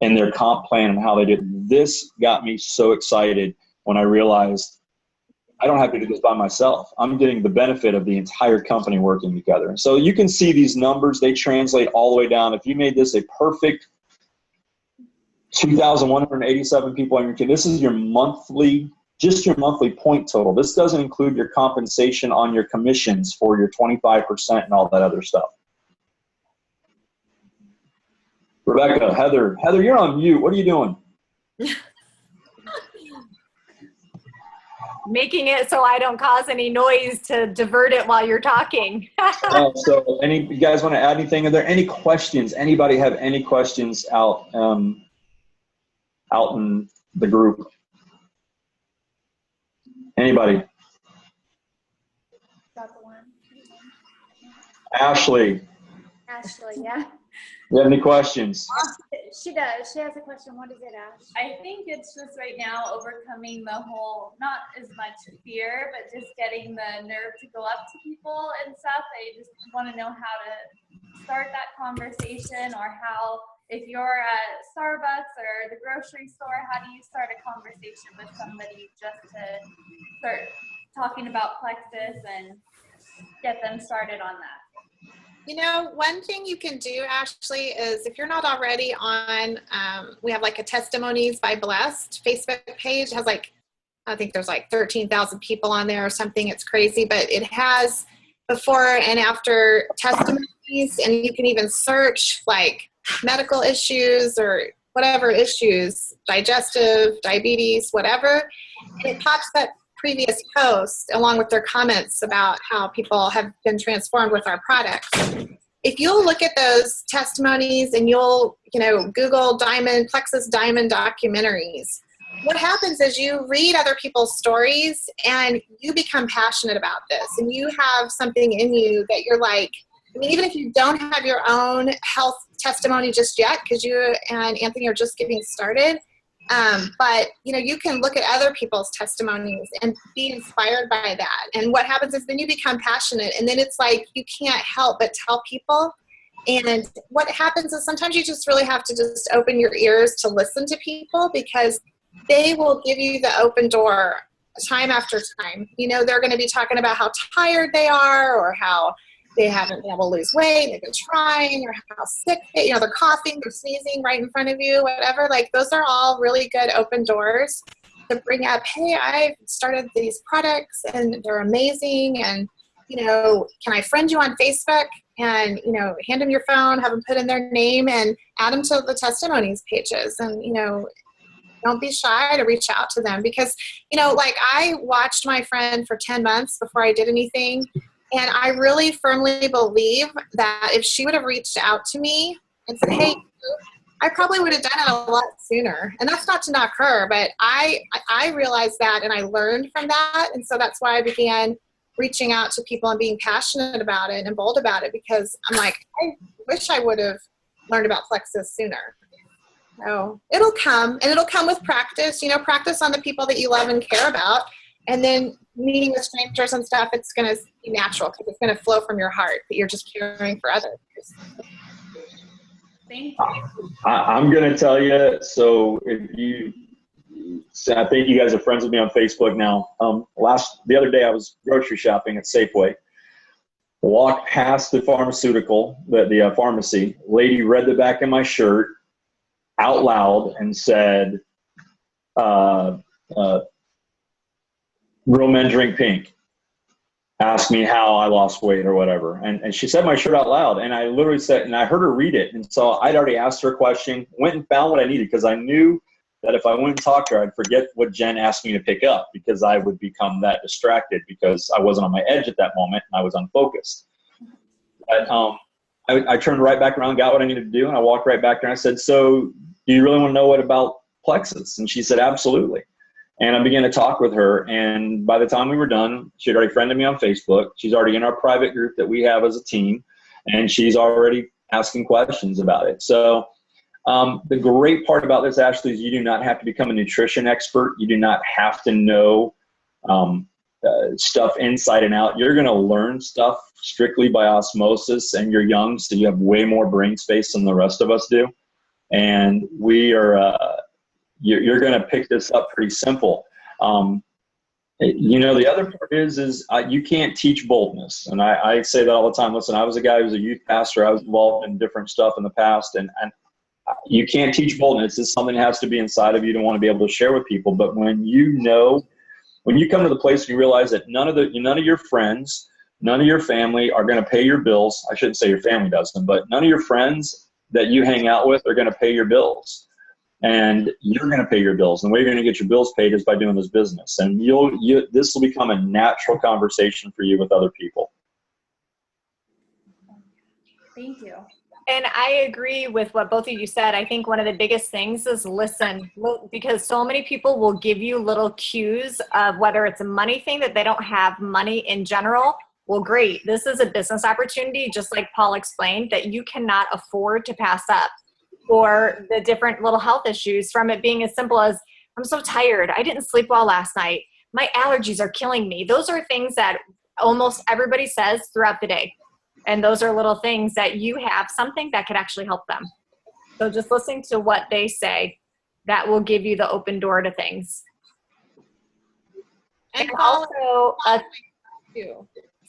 in their comp plan and how they did. This got me so excited when I realized I don't have to do this by myself. I'm getting the benefit of the entire company working together. And so you can see these numbers, they translate all the way down. If you made this a perfect 2,187 people on your team, this is your monthly, just your monthly point total. This doesn't include your compensation on your commissions for your 25% and all that other stuff. Rebecca, Heather, you're on mute. What are you doing? Making it so I don't cause any noise to divert it while you're talking. So you guys want to add anything? Are there any questions? Anybody have any questions out in the group? Anybody? Got the one. Ashley, Yeah. you have any questions? She does. She has a question. What is it, Ash? I think it's just right now overcoming the whole, not as much fear, but just getting the nerve to go up to people and stuff. I just want to know how to start that conversation, or how, if you're at Starbucks or the grocery store, how do you start a conversation with somebody just to start talking about Plexus and get them started on that? One thing you can do, Ashley, is if you're not already on, we have like a Testimonies by Blessed Facebook page. It has I think there's 13,000 people on there or something. It's crazy, but it has before and after testimonies, and you can even search medical issues or whatever issues, digestive, diabetes, whatever. And it pops up previous posts along with their comments about how people have been transformed with our products. If you'll look at those testimonies and you'll, Google Plexus Diamond documentaries, what happens is you read other people's stories and you become passionate about this, and you have something in you that you're like, I mean, even if you don't have your own health testimony just yet, because you and Anthony are just getting started, but you can look at other people's testimonies and be inspired by that. And what happens is then you become passionate, and then it's like you can't help but tell people. And what happens is sometimes you just really have to just open your ears to listen to people, because they will give you the open door time after time. They're going to be talking about how tired they are, or how they haven't been able to lose weight, they've been trying, or how sick they're coughing, they're sneezing right in front of you, whatever. Like, those are all really good open doors to bring up, hey, I've started these products and they're amazing, and can I friend you on Facebook? And hand them your phone, have them put in their name, and add them to the testimonies pages. And don't be shy to reach out to them, because like, I watched my friend for 10 months before I did anything. And I really firmly believe that if she would have reached out to me and said, hey, I probably would have done it a lot sooner. And that's not to knock her, but I realized that, and I learned from that. And so that's why I began reaching out to people and being passionate about it and bold about it, because I'm like, I wish I would have learned about Plexus sooner. So it'll come, and it'll come with practice, practice on the people that you love and care about. And then meeting with strangers and stuff, it's going to be natural, because it's going to flow from your heart that you're just caring for others. Thank you. I'm going to tell you, so I think you guys are friends with me on Facebook now. The other day I was grocery shopping at Safeway. Walked past the the pharmacy. Lady read the back of my shirt out loud and said, real men drink pink. Asked me how I lost weight or whatever. And she said my shirt out loud. And I literally said, and I heard her read it. And so I'd already asked her a question, went and found what I needed, because I knew that if I went and talked to her, I'd forget what Jen asked me to pick up, because I would become that distracted, because I wasn't on my edge at that moment and I was unfocused. But I turned right back around, got what I needed to do, and I walked right back there and I said, so do you really want to know what about Plexus? And she said, absolutely. And I began to talk with her, and by the time we were done, she had already friended me on Facebook. She's already in our private group that we have as a team, and she's already asking questions about it. So the great part about this, Ashley, is you do not have to become a nutrition expert. You do not have to know stuff inside and out. You're going to learn stuff strictly by osmosis, and you're young, so you have way more brain space than the rest of us do. And we are you're going to pick this up pretty simple. The other part is you can't teach boldness. And I say that all the time. Listen, I was a guy who was a youth pastor. I was involved in different stuff in the past, and you can't teach boldness. It's something that has to be inside of you to want to be able to share with people. But when you come to the place and you realize that none of your friends, none of your family are going to pay your bills. I shouldn't say your family doesn't, but none of your friends that you hang out with are going to pay your bills. And you're going to pay your bills. And the way you're going to get your bills paid is by doing this business. And this will become a natural conversation for you with other people. Thank you. And I agree with what both of you said. I think one of the biggest things is listen, because so many people will give you little cues of whether it's a money thing, that they don't have money in general. Well, great. This is a business opportunity, just like Paul explained, that you cannot afford to pass up. Or the different little health issues, from it being as simple as, I'm so tired, I didn't sleep well last night, my allergies are killing me. Those are things that almost everybody says throughout the day. And those are little things that you have something that could actually help them. So just listening to what they say, that will give you the open door to things. And also,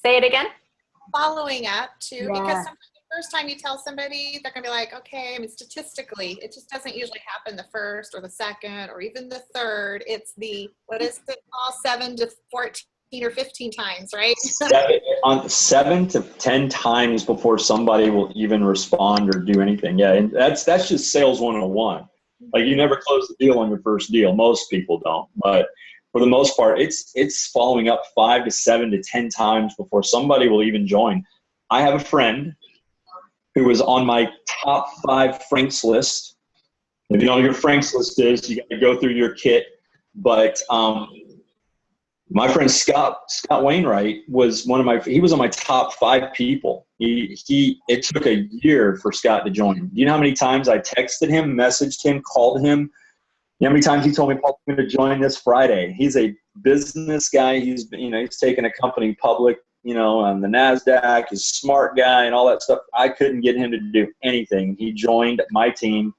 say it again. Following up too, Yeah. because sometimes the first time you tell somebody, they're gonna be like, okay, I mean, statistically, it just doesn't usually happen the first or the second or even the third. It's the, what is it, all 7 to 14 or 15 times, right? 7 to 10 times before somebody will even respond or do anything. Yeah, and that's just sales 101. Like, you never close the deal on your first deal. Most people don't, but for the most part, it's following up 5 to 7 to 10 times before somebody will even join. I have a friend who was on my top 5 Frank's list. If you don't know what your Frank's list is, you got to go through your kit. But My friend Scott Wainwright was he was on my top 5 people. It took a year for Scott to join. Do you know how many times I texted him, messaged him, called him? You know how many times he told me, Paul, I'm going to join this Friday? He's a business guy. He's taken a company public, on the NASDAQ. He's a smart guy and all that stuff. I couldn't get him to do anything. He joined my team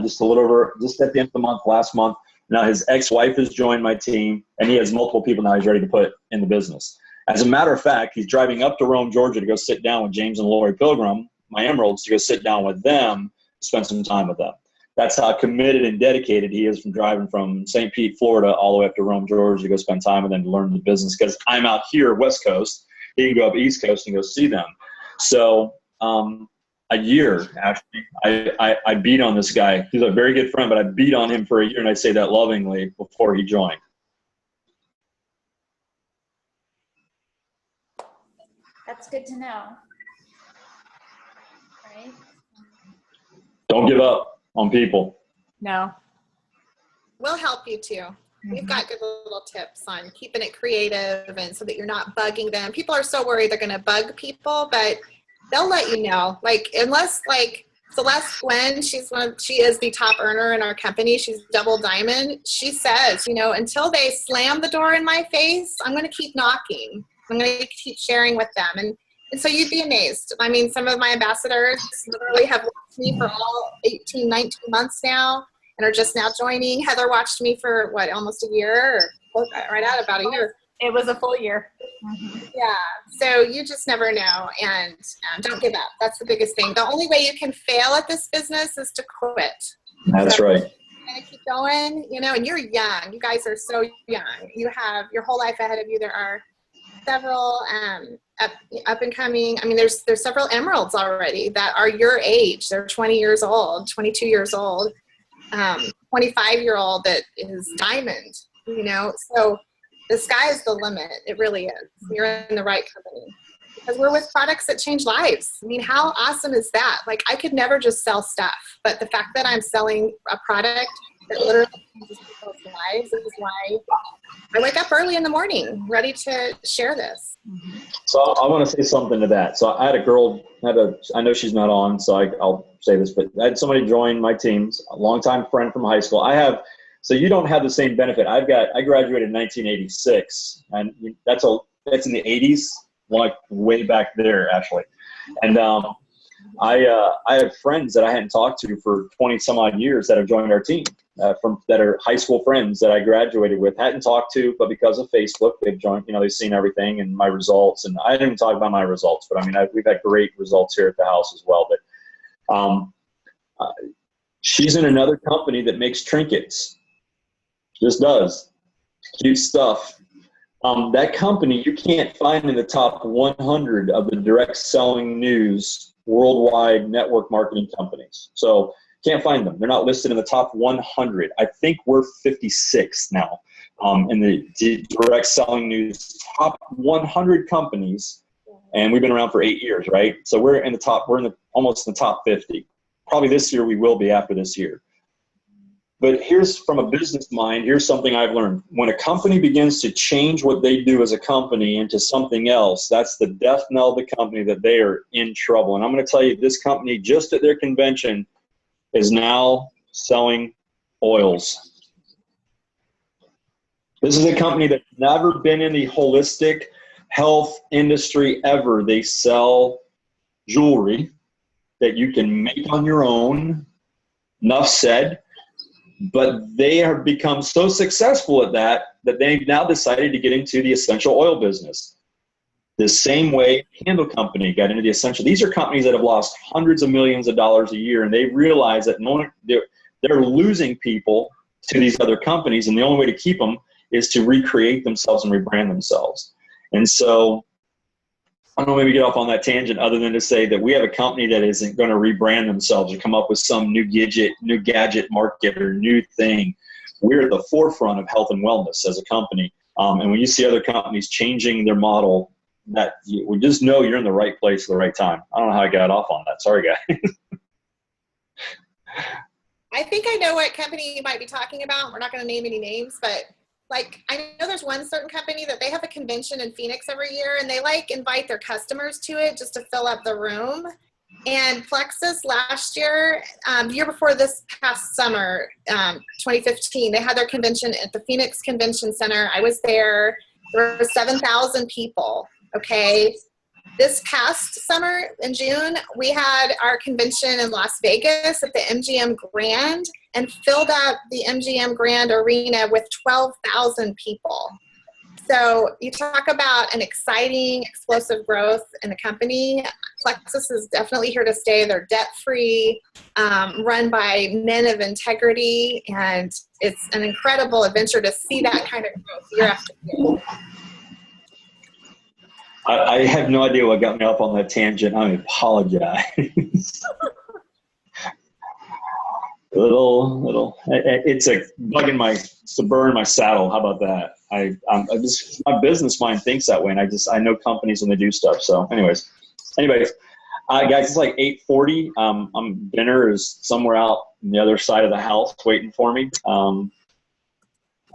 just at the end of the month, last month. Now his ex-wife has joined my team, and he has multiple people now he's ready to put in the business. As a matter of fact, he's driving up to Rome, Georgia to go sit down with James and Lori Pilgrim, my Emeralds, to go sit down with them, spend some time with them. That's how committed and dedicated he is from driving from St. Pete, Florida, all the way up to Rome, Georgia to go spend time with them to learn the business. Because I'm out here, West Coast. He can go up East Coast and go see them. So a year, actually, I beat on this guy. He's a very good friend, but I beat on him for a year, and I say that lovingly, before he joined. That's good to know. Right? Don't give up on people. No. We'll help you too. We've got good little tips on keeping it creative and so that you're not bugging them. People are so worried they're going to bug people, but they'll let you know. Unless Celeste Gwen, she is the top earner in our company. She's double diamond. She says, until they slam the door in my face, I'm going to keep knocking. I'm going to keep sharing with them. And so you'd be amazed. I mean, some of my ambassadors literally have watched me for all 18, 19 months now and are just now joining. Heather watched me for, almost a year? Or right at about a year. It was a full year. Yeah. So you just never know. And don't give up. That's the biggest thing. The only way you can fail at this business is to quit. That's right. You're going to keep going, and you're young. You guys are so young. You have your whole life ahead of you. There are several up and coming. I mean, there's several Emeralds already that are your age. They're 20 years old, 22 years old, 25-year-old that is diamond, So the sky is the limit. It really is. You're in the right company. Because we're with products that change lives. I mean, how awesome is that? I could never just sell stuff, but the fact that I'm selling a product that literally changes people's lives is why I wake up early in the morning, ready to share this. So I want to say something to that. So I had a girl, I know she's not on, so I'll say this, but I had somebody join my team, a longtime friend from high school. So you don't have the same benefit. I graduated in 1986, and that's in the 80s, way back there actually. And I have friends that I hadn't talked to for 20 some odd years that have joined our team, that are high school friends that I graduated with, hadn't talked to, but because of Facebook, they've joined, they've seen everything and my results. And I didn't even talk about my results, but I mean, we've had great results here at the house as well. But she's in another company that makes trinkets, just does cute stuff. That company you can't find in the top 100 of the direct selling news worldwide network marketing companies. So can't find them. They're not listed in the top 100. I think we're 56 now in the direct selling news top 100 companies, and we've been around for 8 years, right? So we're almost in the top 50. Probably this year we will be after this year. But from a business mind, here's something I've learned. When a company begins to change what they do as a company into something else, that's the death knell of the company, that they are in trouble. And I'm going to tell you, this company, just at their convention, is now selling oils. This is a company that's never been in the holistic health industry ever. They sell jewelry that you can make on your own, enough said. But they have become so successful at that they've now decided to get into the essential oil business. The same way Candle Company got into the essential. These are companies that have lost hundreds of millions of dollars a year, and they realize that they're losing people to these other companies, and the only way to keep them is to recreate themselves and rebrand themselves. And so I don't know, maybe get off on that tangent other than to say that we have a company that isn't going to rebrand themselves or come up with some new gadget market or new thing. We're at the forefront of health and wellness as a company. And when you see other companies changing their model, we just know you're in the right place at the right time. I don't know how I got off on that. Sorry, guys. I think I know what company you might be talking about. We're not going to name any names, but like, I know there's one certain company that they have a convention in Phoenix every year, and they like invite their customers to it just to fill up the room. And Plexus last year, the year before this past summer, 2015, they had their convention at the Phoenix Convention Center. I was there. There were 7,000 people, okay? This past summer in June, we had our convention in Las Vegas at the MGM Grand and filled up the MGM Grand Arena with 12,000 people. So you talk about an exciting, explosive growth in the company. Plexus is definitely here to stay. They're debt-free, run by men of integrity, and it's an incredible adventure to see that kind of growth year after year. I have no idea what got me up on that tangent. I apologize. It's a bug in it's a burr in my saddle. How about that? My business mind thinks that way, and I know companies when they do stuff. So, anyways, guys, it's like 8:40. Dinner is somewhere out on the other side of the house waiting for me.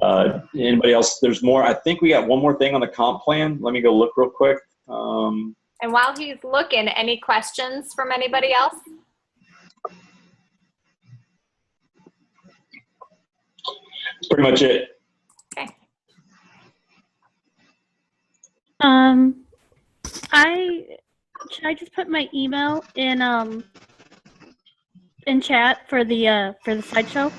Anybody else? There's more. I think we got one more thing on the comp plan. Let me go look real quick. And while he's looking, any questions from anybody else? That's pretty much it. Okay. Should I just put my email in chat for the slideshow?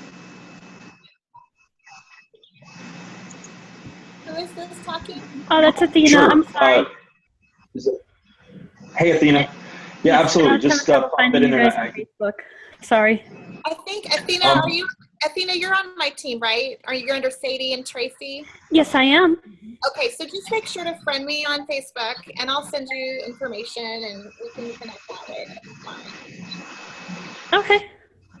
Who is this talking? Oh, that's Athena. Sure. I'm sorry. Hey, Athena. Yeah, absolutely. Just pop it in there. On Facebook. Sorry. I think, Athena, Athena, you're on my team, right? You're under Sadie and Tracy? Yes, I am. Okay, so just make sure to friend me on Facebook, and I'll send you information, and we can connect that way. Okay.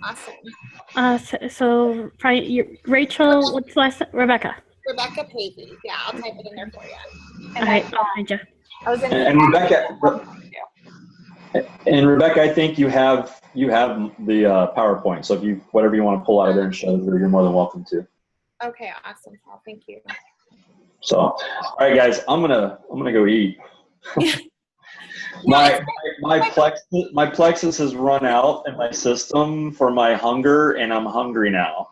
Awesome. So probably Rachel, what's the last name? Rebecca. Rebecca Pavey. Yeah, I'll type it in there for you. All right, I'll find you. And Rebecca, I think you have the PowerPoint. So if whatever you want to pull out of there and show her, you're more than welcome to. Okay, awesome. Well, thank you. So, all right, guys, I'm gonna go eat. my Plexus has run out in my system for my hunger, and I'm hungry now.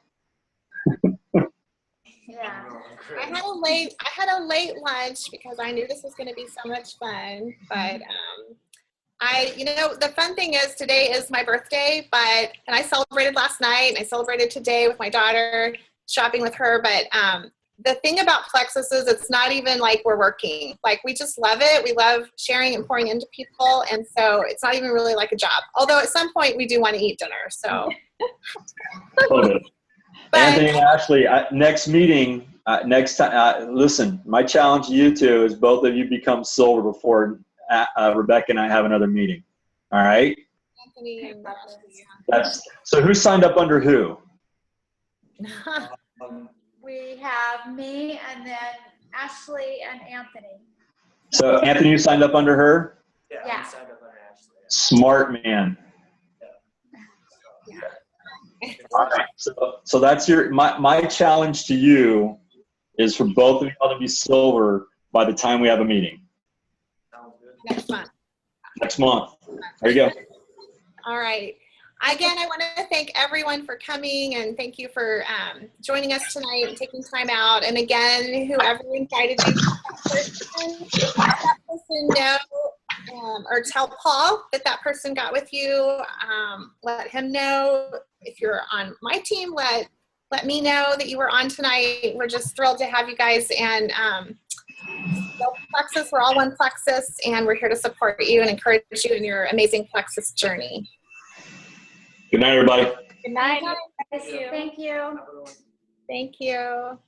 Yeah. I had a late lunch because I knew this was going to be so much fun, but the fun thing is today is my birthday, and I celebrated last night and I celebrated today with my daughter, shopping with her, but the thing about Plexus is it's not even like we're working. Like, we just love it. We love sharing and pouring into people, and so it's not even really like a job. Although at some point we do want to eat dinner, so. Anthony and Ashley, next meeting, next time, listen, my challenge to you two is both of you become silver before Rebecca and I have another meeting. All right? Anthony and so who signed up under who? We have me and then Ashley and Anthony. So Anthony, you signed up under her? Yeah. I signed up under Ashley. Smart man. All right. So that's my challenge to you is for both of you to be silver by the time we have a meeting. Next month. Next month. There you go. All right. Again, I want to thank everyone for coming, and thank you for joining us tonight and taking time out. And again, whoever invited you, let that person know, or tell Paul that person got with you. Let him know. If you're on my team, let me know that you were on tonight. We're just thrilled to have you guys. And Plexus, we're all one Plexus, and we're here to support you and encourage you in your amazing Plexus journey. Good night, everybody. Good night. Thank you. Thank you.